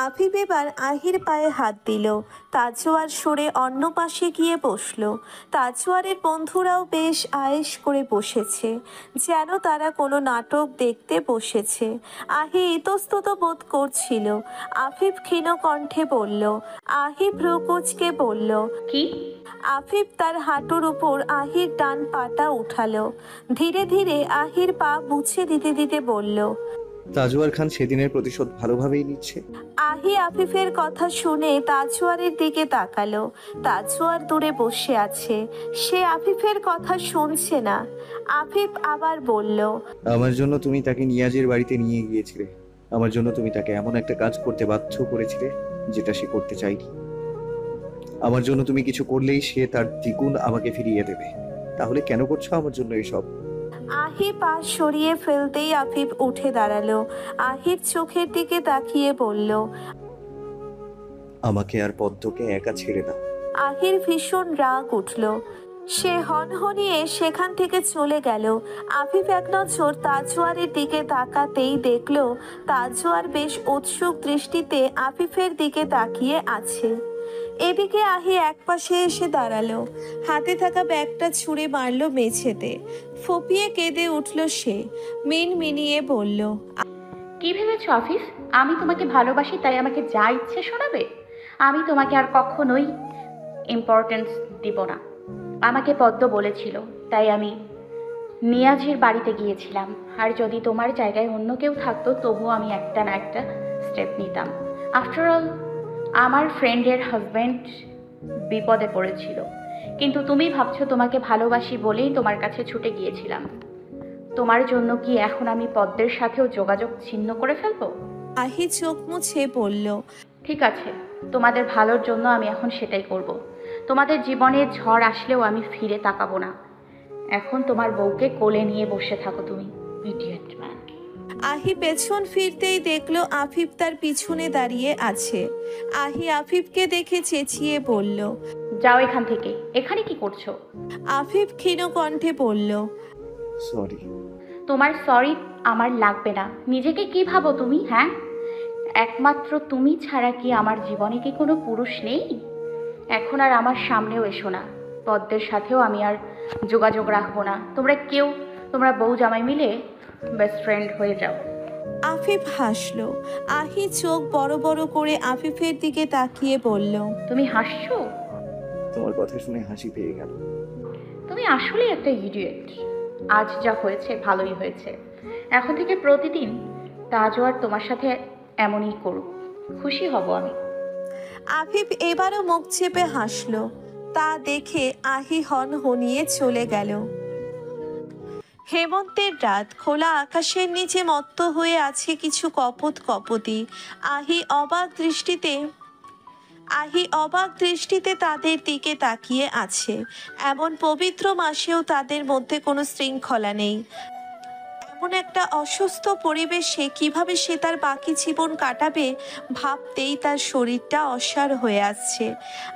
B: আফিফ এবার আহির পায়ে হাত দিল। তাজওয়ার সরে অন্য পাশে গিয়ে বসলো। তাজওয়ারের বন্ধুরাও বেশ আয়েশ করে বসেছে, যেন তারা কোনো নাটক দেখতে বসেছে। আহি ইতস্তত বোধ করছিল। আফিফ ক্ষীণ কণ্ঠে বলল, আহি ভ্রুকুচকে বলল,
C: কি?
B: আফিফ তার হাঁটুর উপর আহির ডান পাটা উঠালো। ধীরে ধীরে আহির পা মুছে দিতে দিতে বলল,
I: তাজওয়ার খান সেদিনের প্রতিশোধ ভালোভাবেই নিচ্ছে।
B: আহি আফিফের কথা শুনে তাজওয়ারের দিকে তাকালো। তাজওয়ার দূরে বসে আছে, সে আফিফের কথা শুনছে না। আফিফ আবার বলল,
I: আমার জন্য তুমি তাকে নিয়াজের বাড়িতে নিয়ে গিয়েছিলে। আমার জন্য তুমি তাকে এমন একটা কাজ করতে বাধ্য করেছিলে যেটা সে করতে চায়নি। আমার জন্য তুমি কিছু করলেই সে তার দ্বিগুণ আমাকে ফিরিয়ে দেবে। তাহলে কেন করছো আমার জন্য এসব?
B: আহি পা সরিয়ে ফেলতেই আফিফ উঠে দাঁড়ালো। আহির চোখের দিকে তাকিয়ে বলল,
I: আমাকে আর পদ্মকে একা ছেড়ে দাও।
B: আহির ভীষণ রাগ উঠল। সে হনহনিয়ে সেখান থেকে চলে গেল। আফিফ এক নজর তাজওয়ারের দিকে তাকাতেই দেখল তাজওয়ার বেশ উৎসুক দৃষ্টিতে আফিফের দিকে তাকিয়ে আছে। এদিকে আহি একপাশে এসে দাঁড়ালো। হাতে থাকা ব্যাগটা ছুঁড়ে মারল মেঝেতে। ফুপিয়ে কেঁদে উঠল সে। মিনমিনিয়ে বলল,
C: কি ভেবেছো আফিস? আমি তোমাকে ভালোবাসি তাই আমাকে যা ইচ্ছে শোনাবে? আমি তোমাকে আর কখনোই ইম্পর্টেন্স দিব না। আমাকে পদ্ম বলেছিল, তাই আমি নিয়াজের বাড়িতে গিয়েছিলাম। আর যদি তোমার জায়গায় অন্য কেউ থাকতো তবুও আমি একটা না একটা স্টেপ নিতাম। আফটারঅল আমার ফ্রেন্ডের হাজব্যান্ড বিপদে পড়েছিল, কিন্তু তুমি ভাবছো তোমাকে ভালোবাসি বলেই তোমার কাছে ছুটে গিয়েছিলাম। তোমার জন্য কি এখন আমি পদ্মের সাথেও যোগাযোগ ছিন্ন করে ফেলবো?
B: আহি চোখ মুছে বলল,
C: ঠিক আছে, তোমাদের ভালোর জন্য আমি এখন সেটাই করব। তোমাদের জীবনে ঝড় আসলেও আমি ফিরে তাকাবো না। এখন তোমার বউকে কোলে নিয়ে বসে থাকো তুমি, ইডিয়েট ম্যান।
B: আহি পেছন ফিরতেই দেখলো আফিফ তার পিছনে দাঁড়িয়ে আছে। আহি আফিফকে দেখে চেঁচিয়ে বলল,
C: যাও এখান থেকে। এখানে কি করছো?
B: আফিফ ক্ষীণ কণ্ঠে বলল,
I: সরি।
C: তোমার সরি আমার লাগবে না। নিজেকে কি ভাবো তুমি? হ্যাঁ, একমাত্র তুমি ছাড়া কি আমার জীবনে কি কোনো পুরুষ নেই? এখন আর আমার সামনেও এসো না। পদ্মের সাথেও আমি আর যোগাযোগ রাখবো না। তোমরা বউ জামাই মিলে বেস্ট ফ্রেন্ড হয়ে যাও।
B: আফিফ হাসলো। আহি চোখ বড় বড় করে আফিফের দিকে তাকিয়ে বলল,
C: তুমি হাসছো?
I: তোমার কথা শুনে হাসি পেয়ে গেল।
C: তুমি আসলে একটা ইডিয়েট। আজ যা হয়েছে ভালোই হয়েছে। এখন থেকে প্রতিদিন তাজওয়ার তোমার সাথে এমনই করুক, খুশি হব আমি।
B: আফিফ এবারও মুখ চেপে হাসলো। তা দেখে আহি হনহনিয়ে চলে গেল। হেমন্তের রাত, খোলা আকাশের নিচে মত্ত হয়ে আছে কিছু কপোতি। আহি অবাক দৃষ্টিতে তাদের দিকে তাকিয়ে আছে। এমন পবিত্র মাসেও তাদের মধ্যে কোনো শৃঙ্খলা নেই। এমন একটা অসুস্থ পরিবেশে কিভাবে সে তার বাকি জীবন কাটাবে ভাবতেই তার শরীরটা অসাড় হয়ে আসছে।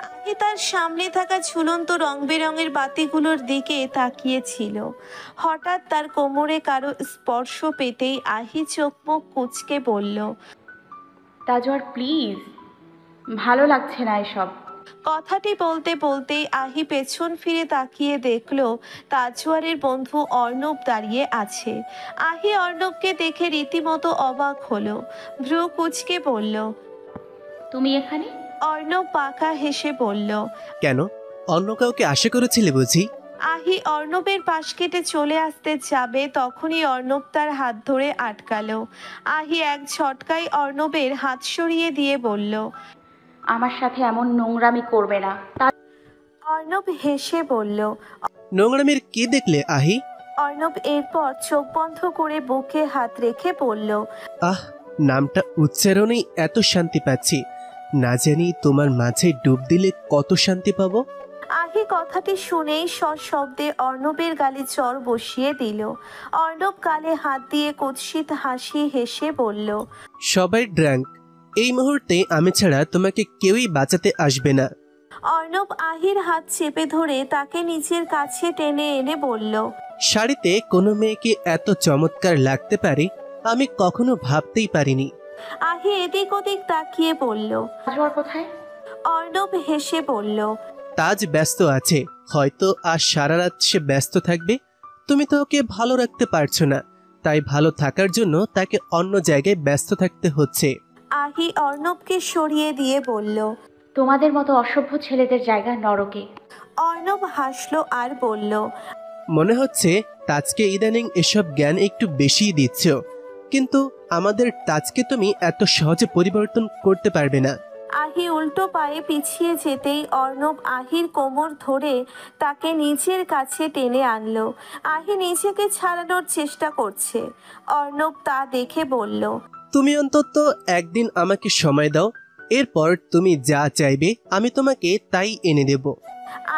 B: আহি তার সামনে থাকা ঝুলন্ত রং বেরঙের বাতিগুলোর দিকে তাকিয়েছিল। হঠাৎ তার কোমরে কারো স্পর্শ পেতেই আহি চোখ মুখ কুঁচকে বলল,
C: তাজওয়ার প্লিজ, ভালো লাগছে না এসব।
B: কথাটি বলতে বলতেই আহি পেছন ফিরে তাকিয়ে দেখলো তাজওয়ারের বন্ধু অর্ণব দাঁড়িয়ে আছে। আহি অর্ণবকে দেখে রীতিমতো অবাক হলো। ভ্রু কুঁচকে বলল,
C: তুমি এখানে?
B: অর্ণব বাঁকা হেসে বলল,
L: কেন, অন্য কাউকে আশা করেছিলে বুঝি?
B: আহি অর্ণবের পাশ কেটে চলে আসতে যাবে, তখনই অর্ণব তার হাত ধরে আটকালো। আহি এক ঝটকায় অর্ণবের হাত সরিয়ে দিয়ে বলল,
C: আমার সাথে এমন নোংরামি করবে না।
B: অর্ণব হেসে বলল,
L: নোংরামির কি দেখলে আহি?
B: অর্ণব এরপর চোখ বন্ধ করে বুকে হাত রেখে বলল,
L: আহ, নামটা উচ্চারণেই এত শান্তি পাচ্ছি, না জানি তোমার মাঝে ডুব দিলে কত শান্তি পাবো।
B: আহি কথাটি শুনেই সশব্দে অর্ণবের গালে চর বসিয়ে দিল। অর্ণব গালে হাত দিয়ে কুৎসিত হাসি হেসে বলল,
L: সবাই ড্রাঙ্ক, এই মুহূর্তে আমি ছাড়া তোমাকে কেউই বাঁচাতে আসবে না।
B: অর্ণব আহির হাত চেপে ধরে তাকে নিজের কাছে টেনে এনে বলল,
L: শাড়িতে কোনো মেয়েকে এত চমৎকার লাগতে পারে আমি কখনো ভাবতেই পারিনি।
B: আহি এদিক ওদিক তাকিয়ে বলল,
C: তাজওয়ার কোথায়?
B: অর্ণব হেসে বলল,
L: তাজ ব্যস্ত আছে, হয়তো আজ সারা রাত সে ব্যস্ত থাকবে। তুমি তো ওকে ভালো রাখতে পারছো না, তাই ভালো থাকার জন্য তাকে অন্য জায়গায় ব্যস্ত থাকতে হচ্ছে।
B: আহি অর্ণবকে সরিয়ে দিয়ে বলল,
C: তোমাদের মতো অসভ্য ছেলেদের জায়গা নরকে।
B: অর্ণব হাসলো আর বলল,
L: মনে হচ্ছে তাজকে ইদানিং এসব জ্ঞান একটু বেশিই দিচ্ছ, কিন্তু আমাদের তাজকে তুমি এত সহজে পরিবর্তন করতে পারবে না।
B: আহি উল্টো পায়ে পিছিয়ে যেতেই অর্ণব আহির কোমর ধরে তাকে নিজের কাছে টেনে আনলো। আহি নিজেকে ছাড়ানোর চেষ্টা করছে। অর্ণব তা দেখে বলল,
L: তুমি অন্তত একদিন আমাকে সময় দাও, এরপর তুমি যা চাইবে আমি তোমাকে তাই এনে দেব।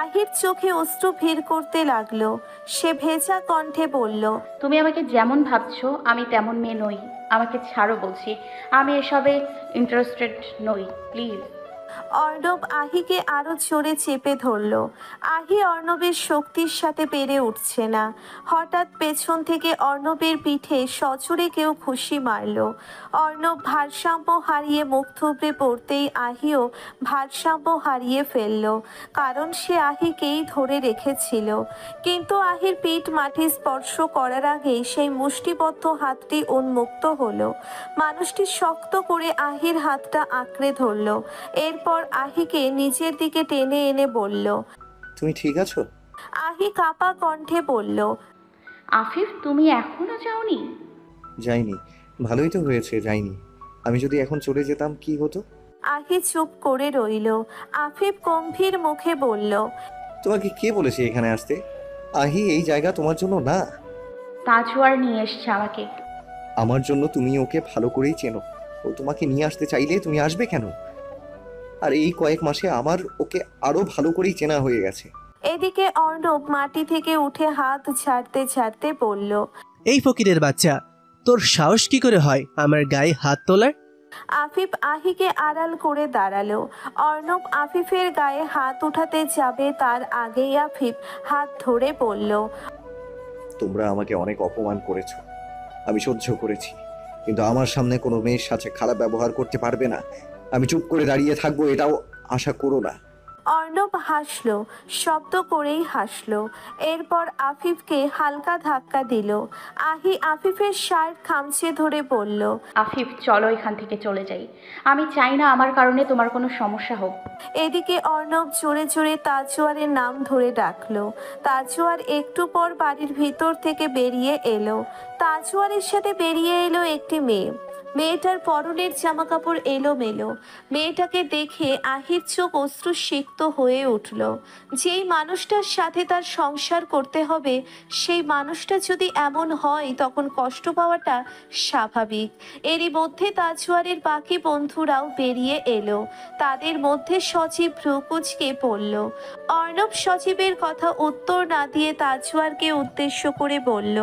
B: আহির চোখে অশ্রু ভিড় করতে লাগলো। সে ভেজা কণ্ঠে বলল,
C: তুমি আমাকে যেমন ভাবছো আমি তেমন মেয়ে নই। আমাকে ছাড়ো বলছি, আমি এসবে ইন্টারেস্টেড নই, প্লিজ।
B: অর্ণব আহিকে আরো জোরে চেপে ধরল। আহি অর্ণবের শক্তির সাথে পেরে উঠছে না। হঠাৎ পেছন থেকে অর্ণবের পিঠে সজোরে কেউ ঘুষি মারল। অর্ণব ভারসাম্য হারিয়ে মুখ থুবড়ে পড়তেই আহিও ভারসাম্য হারিয়ে ফেলল, কারণ সে আহিকেই ধরে রেখেছিল। কিন্তু আহির পিঠ মাটি স্পর্শ করার আগেই সেই মুষ্টিবদ্ধ হাতটি উন্মুক্ত হলো। মানুষটি শক্ত করে আহির হাতটা আঁকড়ে ধরল। এরপর আহিকে নিজের দিকে টেনে এনে বলল,
I: তুমি ঠিক আছো?
B: আহি কাঁপা কণ্ঠে বলল,
C: আফিফ, তুমি এখনো যাওনি?
I: যাইনি। ভালোই তো হয়েছে যাইনি। আমি যদি এখন চলে যেতাম কি হতো?
B: আহি চুপ করে রইল। আফিফ গম্ভীর মুখে বলল,
I: তোমাকে কে বলেছে এখানে আসতে? আহি, এই জায়গা তোমার জন্য না।
C: তাজওয়ার নিয়ে এসছে আমাকে।
I: আমার জন্য তুমি ওকে ভালো করেই চেনো। ও তোমাকে নিয়ে আসতে চাইলে তুমি আসবে কেন? আর এই কয়েক মাসে আমার ওকে আরো ভালো করেই চেনা হয়ে গেছে।
B: এদিকে অর্ণব মাটি থেকে উঠে হাত ঝাড়তে ঝাড়তে বলল,
L: এই ফকিরের বাচ্চা, তোর সাহস কি করে হয় আমার গায়ে হাত তোলার?
B: আফিফ আহিকে আড়াল করে দাঁড়ালো। অর্ণব আফিফের গায়ে হাত উঠাতে যাবে, তার আগেই আফিফ হাত ধরে বলল,
I: তোমরা আমাকে অনেক অপমান করেছো, আমি সহ্য করেছি, কিন্তু আমার সামনে কোনো মেয়ের সাথে খারাপ ব্যবহার করতে পারবে না। আমি চুপ করে দাঁড়িয়ে থাকবো এটাও আশা করো না।
B: অর্ণব হাসলো, শব্দ করেই হাসলো। এরপর আফিফকে হালকা ধাক্কা দিল। আহি আফিফের শার্ট খামচে ধরে বলল,
C: আফিফ, চলো এখান থেকে চলে যাই। আমি চাই না আমার কারণে তোমার কোনো সমস্যা হোক।
B: এদিকে অর্ণব জোরে জোরে তাজওয়ারের নাম ধরে ডাকলো। তাজওয়ার একটু পর বাড়ির ভিতর থেকে বেরিয়ে এলো। তাজওয়ারের সাথে বেরিয়ে এলো একটি মেয়ে। মেয়েটার পরনের জামা কাপড় এলোমেলো। মেয়েটাকে দেখে আহির চোখ অশ্রুসিক্ত হয়ে উঠল। যেই মানুষটার সাথে তার সংসার করতে হবে, সেই মানুষটা যদি এমন হয় তখন কষ্ট পাওয়াটা স্বাভাবিক। এরই মধ্যে তাজওয়ারের বাকি বন্ধুরাও বেরিয়ে এলো। তাদের মধ্যে সজীব ভ্রুকুচকে পড়ল। অর্ণব সজীবের কথা উত্তর না দিয়ে তাজওয়ারকে উদ্দেশ্য করে বলল।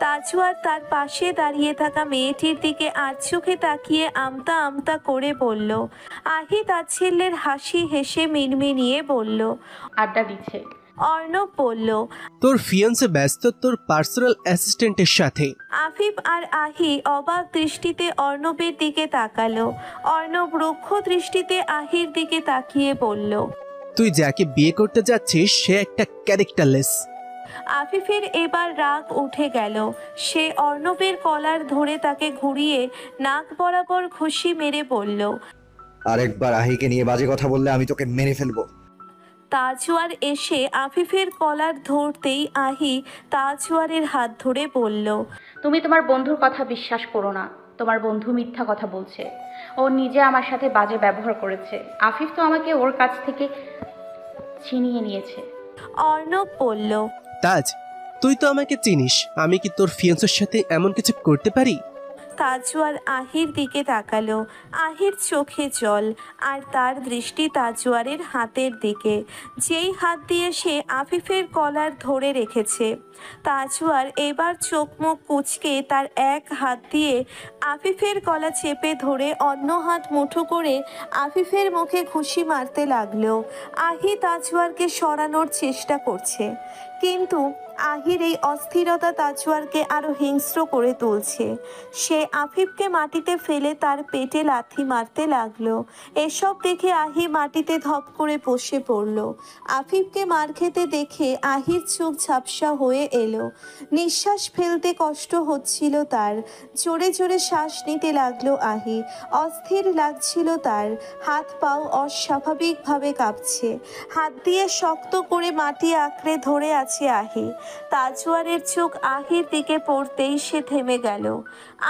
B: তাজওয়ার তার পাশে দাঁড়িয়ে থাকা মেয়েটির দিকে আর চোখে তাকিয়ে আমতা আমতা করে বলল। আহি তাচ্ছিল্যের হাসি হেসে মিনমিনিয়ে বলল,
C: আড্ডা দিচ্ছে।
B: অর্ণব বলল,
L: তোর ফিয়ান্সে ব্যস্ত তোর পার্সোনাল অ্যাসিস্ট্যান্টের সাথে।
B: আফিফ আর আহি অবাক দৃষ্টিতে অর্ণবের দিকে তাকালো। অর্ণব রুক্ষ দৃষ্টিতে আহির দিকে তাকিয়ে বলল,
L: তুই যাকে বিয়ে করতে যাচ্ছিস সে একটা ক্যারেক্টারলেস।
B: আফিফের এবার রাগ উঠে গেল। সে অর্ণবের কলার ধরে তাকে ঘুরিয়ে নাক বরাবর ঘুষি মেরে বলল,
I: আরেকবার আহিকে নিয়ে বাজে কথা বললে আমি তোকে মেরে ফেলবো।
B: তাজওয়ার এসে আফিফের কলার ধরতেই আহি তাজওয়ারের হাত ধরে বলল,
C: তুমি তোমার বন্ধুর কথা বিশ্বাস করো না। তোমার বন্ধু মিথ্যা কথা বলছে। ও নিজে আমার সাথে বাজে ব্যবহার করেছে। আফিফ তো আমাকে ওর কাছ থেকে ছিনিয়ে নিয়েছে।
B: অর্ণব বলল,
L: তাজ, তুই তো আমাকে চিনিস, আমি কি তোর ফিয়ান্সের সাথে এমন কিছু করতে পারি?
B: তাজওয়ার আহির দিকে তাকালো। আহির চোখে জল, আর তার দৃষ্টি তাজওয়ারের হাতের দিকে, যেই হাত দিয়ে সে আফিফের কলার ধরে রেখেছে। তাজওয়ার এবার চোখ মুখ কুঁচকে তার এক হাত দিয়ে আফিফের গলা চেপে ধরে অন্য হাত মুঠো করে আফিফের মুখে ঘুষি মারতে লাগলো। আহি তাজওয়ারকে সরানোর চেষ্টা করছে, কিন্তু আহির এই অস্থিরতা তাজওয়ারকে আরো হিংস্র করে তুলছে। সে আফিফকে মাটিতে ফেলে তার পেটে লাথি মারতে লাগলো। এসব দেখে আহি মাটিতে ধপ করে বসে পড়ল। আফিফকে মার খেতে দেখে আহির চোখ ঝাপসা হয়ে এলো। নিঃশ্বাস ফেলতে কষ্ট হচ্ছিল তার। জোরে জোরে শ্বাস নিতে লাগলো আহি। অস্থির লাগছিল তার। হাত পাও অস্বাভাবিকভাবে কাঁপছে। হাত দিয়ে শক্ত করে মাটি আঁকড়ে ধরে আছে আহি। তাজওয়ারের চোখ আহির দিকে পড়তেই সে থেমে গেল।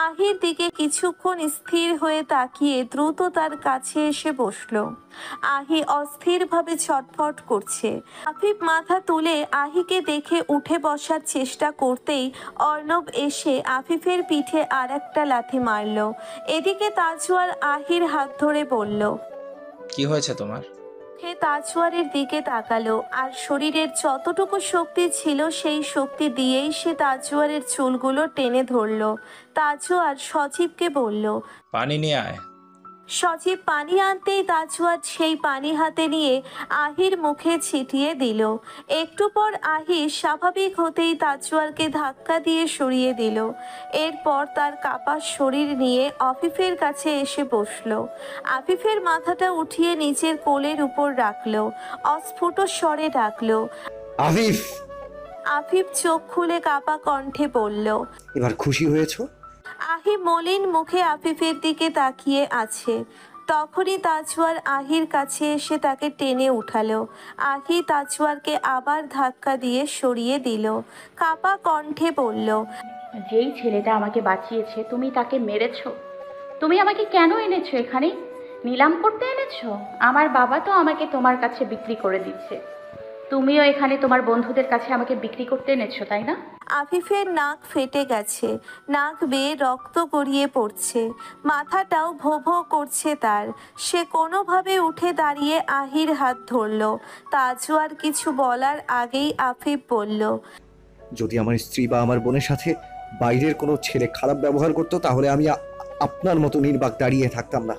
B: আহির দিকে কিছুক্ষণ স্থির হয়ে তাকিয়ে দ্রুত তার কাছে এসে বসলো। আহি অস্থিরভাবে ছটফট করছে। আফিফ মাথা তুলে আহিকে দেখে উঠে বসার চেষ্টা করতেই অর্ণব এসে আফিফের পিঠে আর একটা লাথি মারল। এদিকে তাজওয়ার আহির হাত ধরে বলল,
H: কি হয়েছে তোমার?
B: সে তাজওয়ারের দিকে তাকালো, আর শরীরের যতটুকু শক্তি ছিল সেই শক্তি দিয়েই সে তাজওয়ারের চুলগুলো টেনে ধরল। তাজওয়ার সজীবকে বলল,
H: পানি নিয়ে আয়।
B: সজীব পানি আনতেই তাজওয়ার সেই পানি হাতে নিয়ে আহির মুখে ছিটিয়ে দিল। একটু পর আহির স্বাভাবিক হতেই তাজওয়ারকে ধাক্কা দিয়ে সরিয়ে দিল। এরপর তার কাপা শরীর নিয়ে আফিফের কাছে এসে বসল। আফিফের মাথাটা উঠিয়ে নিচের কোলের উপর রাখলো। অস্ফুট স্বরে ডাকলো,
I: আফিফ।
B: আফিফ চোখ খুলে কাপা কণ্ঠে বলল,
I: এবার খুশি হয়েছো?
B: আহি মলিন মুখে আফিফের দিকে তাকিয়ে আছে। তখনই তাজওয়ার আহির কাছে এসে তাকে টেনে উঠালো। আহি তাজওয়ারকে আবার ধাক্কা দিয়ে সরিয়ে দিল। কাপা কণ্ঠে বলল,
C: যেই ছেলেটা আমাকে বাঁচিয়েছে তুমি তাকে মেরেছো। তুমি আমাকে কেন এনেছো এখানে? নিলাম করতে এনেছো? আমার বাবা তো আমাকে তোমার কাছে বিক্রি করে দিচ্ছে। তুমিও এখানে তোমার বন্ধুদের কাছে আমাকে বিক্রি করতে এনেছো, তাই না?
B: আফিফের নাক ফেটে গেছে, নাক বেয়ে রক্ত গড়িয়ে পড়ছে, মাথাটাও ভো ভো করছে তার। সে কোনোভাবে উঠে দাঁড়িয়ে আহির হাত ধরল। তাজওয়ার কিছু বলার আগেই আফিফ বলল,
I: যদি আমার স্ত্রী বা আমার বোনের সাথে বাইরের কোনো ছেলে খারাপ ব্যবহার করতো তাহলে আমি আপনার মতো নির্বাক দাঁড়িয়ে থাকতাম না।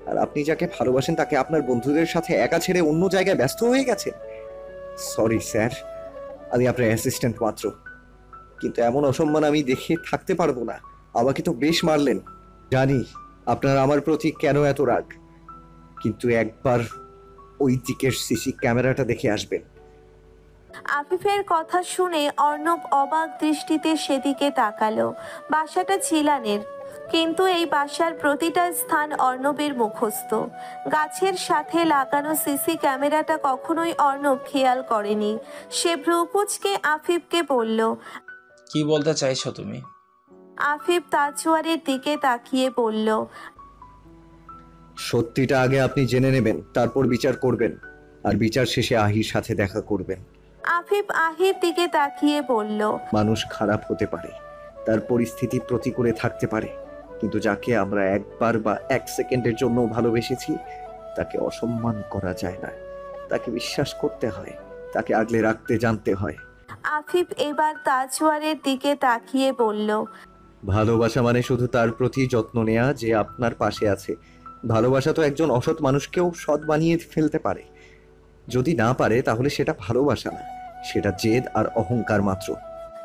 I: আর আপনি যাকে ভালোবাসেন তাকে আপনার বন্ধুদের সাথে একা ছেড়ে অন্য জায়গায় ব্যস্ত হয়ে গেছেন। সরি স্যার, আমি আপনার অ্যাসিস্ট্যান্ট মাত্র, কিন্তু এমন অসম্মান আমি দেখে থাকতে পারবো না। আমাকে তো বেশ মারলেন। জানি আপনার আমার প্রতি কেন এত রাগ, কিন্তু একবার ওই দিকের সিসি ক্যামেরাটা দেখে আসবেন।
B: আফিফের কথা শুনে অর্ণব অবাক দৃষ্টিতে সেদিকে তাকালো। বাসাটা চিলানের, কিন্তু এই বাসার প্রতিটা স্থান অর্ণবের মুখস্থ। গাছের সাথে লাগানো সিসি ক্যামেরাটা কখনোই অর্ণব খেয়াল করেনি। সে ভ্রুকুচকে আফিফকে বলল,
H: কি বলতে চাইছো তুমি?
B: আফিফ তাজওয়ারের দিকে তাকিয়ে বলল,
I: সত্যিটা আগে আপনি জেনে নেবেন, তারপর বিচার করবেন, আর বিচার শেষে আহির সাথে দেখা করবেন।
B: আফিফ আহির দিকে তাকিয়ে বলল,
I: মানুষ খারাপ হতে পারে, তার পরিস্থিতি প্রতিকূলে থাকতে পারে, কিন্তু যাকে আমরা একবার বা এক সেকেন্ডের জন্য ভালোবেসেছি তাকে অসম্মান করা যায় না। তাকে বিশ্বাস করতে হয়, তাকে আগলে রাখতে জানতে হয়।
B: আফিফ এবার তাজওয়ারের দিকে তাকিয়ে বলল,
I: ভালোবাসা মানে শুধু তার প্রতি যত্ন নেওয়া যে আপনার পাশে আছে। ভালোবাসা তো একজন অসৎ মানুষকেও সৎ বানিয়ে ফেলতে পারে। যদি না পারে তাহলে সেটা ভালোবাসা না, সেটা জেদ আর অহংকার মাত্র।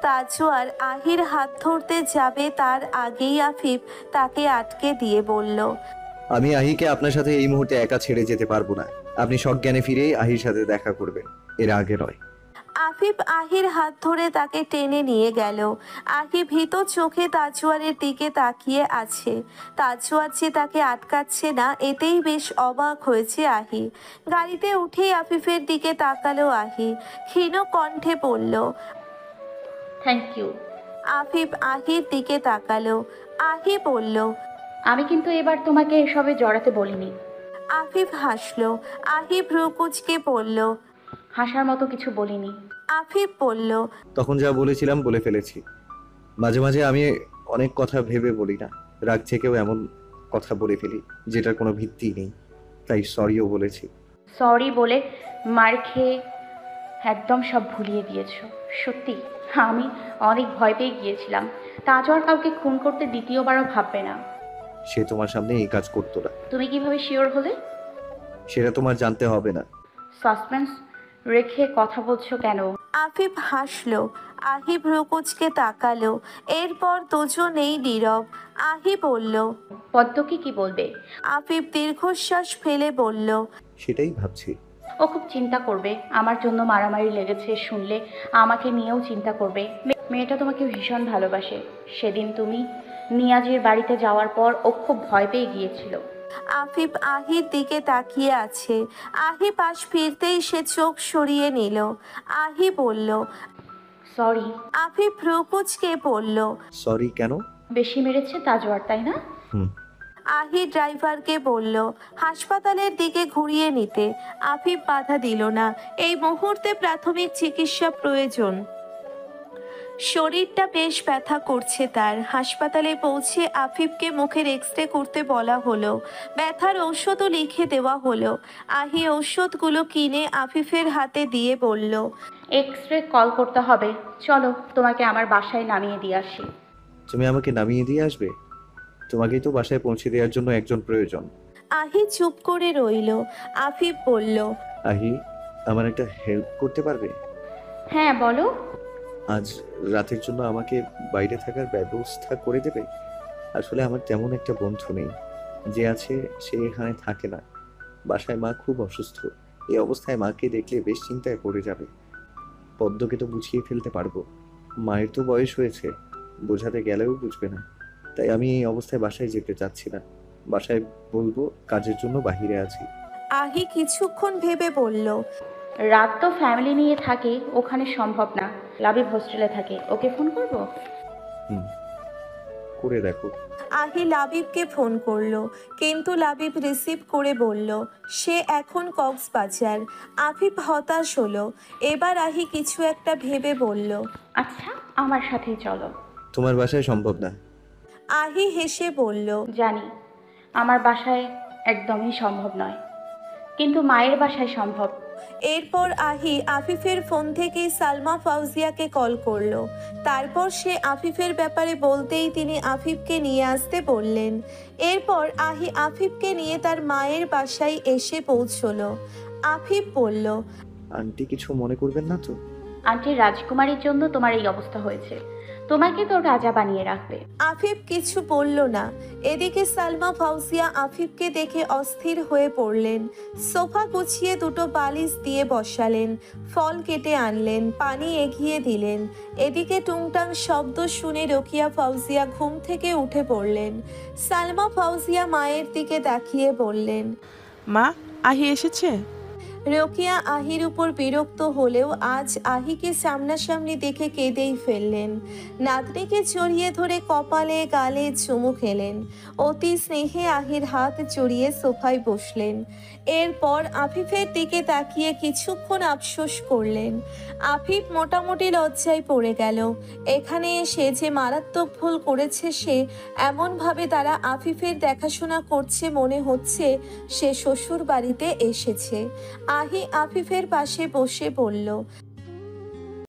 B: তাজওয়ার আহির হাত ধরতে যাবে তার আগেই আফিফ তাকে আটকে দিয়ে বলল,
I: আমি আহিকে আপনার সাথে এই মুহূর্তে একা ছেড়ে যেতে পারবো না। আপনি সজ্ঞানে ফিরেই আহির সাথে দেখা করবেন, এর আগে নয়।
B: আফিফ আহির হাত ধরে তাকে টেনে নিয়ে গেল। আহি ভীত চোখে তাজওয়ারের দিকে তাকিয়ে আছে। তাজওয়ার যে তাকে আটকাচ্ছে না, এতেই বেশ অবাক হয়েছে আহি। গাড়িতে উঠেই আফিফের দিকে তাকালো আহি, ক্ষীণ কণ্ঠে বলল,
C: থ্যাংক ইউ।
B: আফিফ আহির দিকে তাকালো। আহি বলল,
C: আমি কিন্তু এবার তোমাকে এসবে জড়াতে বলিনি।
B: আফিফ হাসলো। আহি ভ্রুকুচকে বলল,
C: হাসার মতো কিছু বলিনি।
B: আফিফ বলল,
I: তখন যা বলেছিলাম বলে ফেলেছি। মাঝে মাঝে আমি অনেক কথা ভেবে বলি না, রাগ থেকেও এমন কথা বলে ফেলি যেটার কোনো ভিত্তি নেই, তাই সরিও বলেছি।
C: সরি বলে মার খেয়ে একদম সব ভুলিয়ে দিয়েছো। সত্যি আমি অনেক ভয় পেয়ে গিয়েছিলাম। তাজওয়ার কাউকে খুন করতে দ্বিতীয়বারও ভাববে না।
I: সে তোমার সামনে এই কাজ করতো না।
C: তুমি কিভাবে শিওর হলে?
I: সেটা তোমার জানতে হবে না।
C: সাসপেন্স রেখে কথা বলছো কেন?
B: আফিফ হাসলো। আহি ভ্রুকুচকে তাকালো। এরপর দুজনেই নীরব। আহি বলল,
C: পদ্মকে কি বলবে?
B: আফিফ দীর্ঘশ্বাস ফেলে বলল,
I: সেটাই ভাবছি।
C: ও খুব চিন্তা করবে। আমার জন্য মারামারি লেগেছে শুনলে আমাকে নিয়েও চিন্তা করবে। মেয়েটা তোমাকে ভীষণ ভালোবাসে। সেদিন তুমি নিয়াজির বাড়িতে যাওয়ার পর ও খুব ভয় পেয়ে গিয়েছিল।
B: আফিফ আহির দিকে তাকিয়ে আছে। আহি পাশ ফিরতেই সে চোখ সরিয়ে নিল। আহি বলল,
C: সরি।
B: আফিফ ভ্রুকুচকে বলল,
I: সরি কেন?
C: বেশি মেরেছে তাজওয়ার, তাই না?
B: আহি ড্রাইভারকে বলল হাসপাতালের দিকে ঘুরিয়ে নিতে। আফিফ বাধা দিল না। এই মুহূর্তে প্রাথমিক চিকিৎসা প্রয়োজন। শরীরটা বেশ ব্যথা করছে তার। হাসপাতালে পৌঁছে আফিফকে মুখের এক্সরে করতে বলা হলো। ব্যথার ঔষধও লিখে দেওয়া হলো। আহি ঔষধগুলো কিনে আফিফের হাতে দিয়ে বলল,
C: এক্সরে কল করতে হবে। চলো তোমাকে আমার বাসায় নামিয়ে দিয়ে আসি।
I: তুমি আমাকে নামিয়ে দিয়ে আসবে? তোমাকেই তো বাসায় পৌঁছে দেওয়ার জন্য একজন প্রয়োজন।
B: আহি চুপ করে রইল। আফিফ বলল,
I: আহি, আমার একটা হেল্প করতে পারবে?
C: হ্যাঁ বলো।
I: আজ রাতের জন্য আমাকে বাইরে থাকার ব্যবস্থা করে দেবে? আসলে আমার তেমন একটা বন্ধু নেই, যে আছে সে এখানে থাকে না। বাসায় মা খুব অসুস্থ, এই অবস্থায় মাকে দেখলে বেশ চিন্তায় পড়ে যাবে। পদ্মকে তো বুঝিয়ে ফেলতে পারবো, মায়ের তো বয়স হয়েছে, বোঝাতে গেলেও বুঝবে না। তাই আমি এই অবস্থায় বাসায় যেতে চাচ্ছি না। বাসায় বলবো কাজের জন্য বাহিরে আছি।
B: আহি কিছুক্ষণ ভেবে বলল,
C: রাত তো ফ্যামিলি নিয়ে থাকে, ওখানে সম্ভব না। লাবিব হোস্টেলে থাকে, ওকে ফোন করব?
I: করে দেখো।
B: আহি লাবিবকে ফোন করলো, কিন্তু লাবিব রিসিভ করে বলল সে এখন কক্সবাজার। আফিফ হতাশ হলো। এবার আহি কিছু একটা ভেবে বলল,
C: আচ্ছা আমার সাথেই চলো।
I: তোমার বাসায় সম্ভব না।
B: আহি হেসে বলল,
C: জানি আমার বাসায় একদমই সম্ভব নয়, কিন্তু মায়ের বাসায় সম্ভব।
B: এরপর আহি আফিফের ফোন থেকে সালমা ফাউজিয়াকে কল করলো। তারপর সে আফিফের ব্যাপারে বলতেই তিনি আফিফকে নিয়ে আসতে বললেন। এরপর আহি আফিফকে নিয়ে তার মায়ের বাসায় এসে পৌঁছলো। আফিফ বলল,
I: আন্টি কিছু মনে করবেন না তো?
C: আন্টি রাজকুমারীর জন্য তোমার এই অবস্থা হয়েছে, তোমাকে তো রাজা বানিয়ে রাখবে।
B: আফিফ কিছু বলল না। এদিকে সালমা ফাউজিয়া আফিফকে দেখে অস্থির হয়ে পড়লেন। সোফা গুছিয়ে দুটো বালিশ দিয়ে বসালেন, ফল কেটে আনলেন, পানি এগিয়ে দিলেন। এদিকে টুংটাং শব্দ শুনে রোকিয়া ফাউজিয়া ঘুম থেকে উঠে পড়লেন। সালমা ফাউজিয়া মায়ের দিকে তাকিয়ে বললেন,
D: মা, আহি এসেছে?
B: রোকিয়া আহির উপর বিরক্ত হলেও আজ আহিকে সামনাসামনি দেখে কেঁদেই ফেললেন। নাতনিকে জড়িয়ে ধরে কপালে গালে চুমু খেলেন। অতি স্নেহে আহির হাত জড়িয়ে সোফায় বসলেন। এরপর আফিফের দিকে তাকিয়ে কিছুক্ষণ আফসোস করলেন। আফিফ মোটামুটি লজ্জায় পড়ে গেল। এখানে এসে যে মারাত্মক ভুল করেছে সে, এমনভাবে তারা আফিফের দেখাশোনা করছে মনে হচ্ছে সে শ্বশুর বাড়িতে এসেছে। আহি আফিফের পাশে বসে বলল,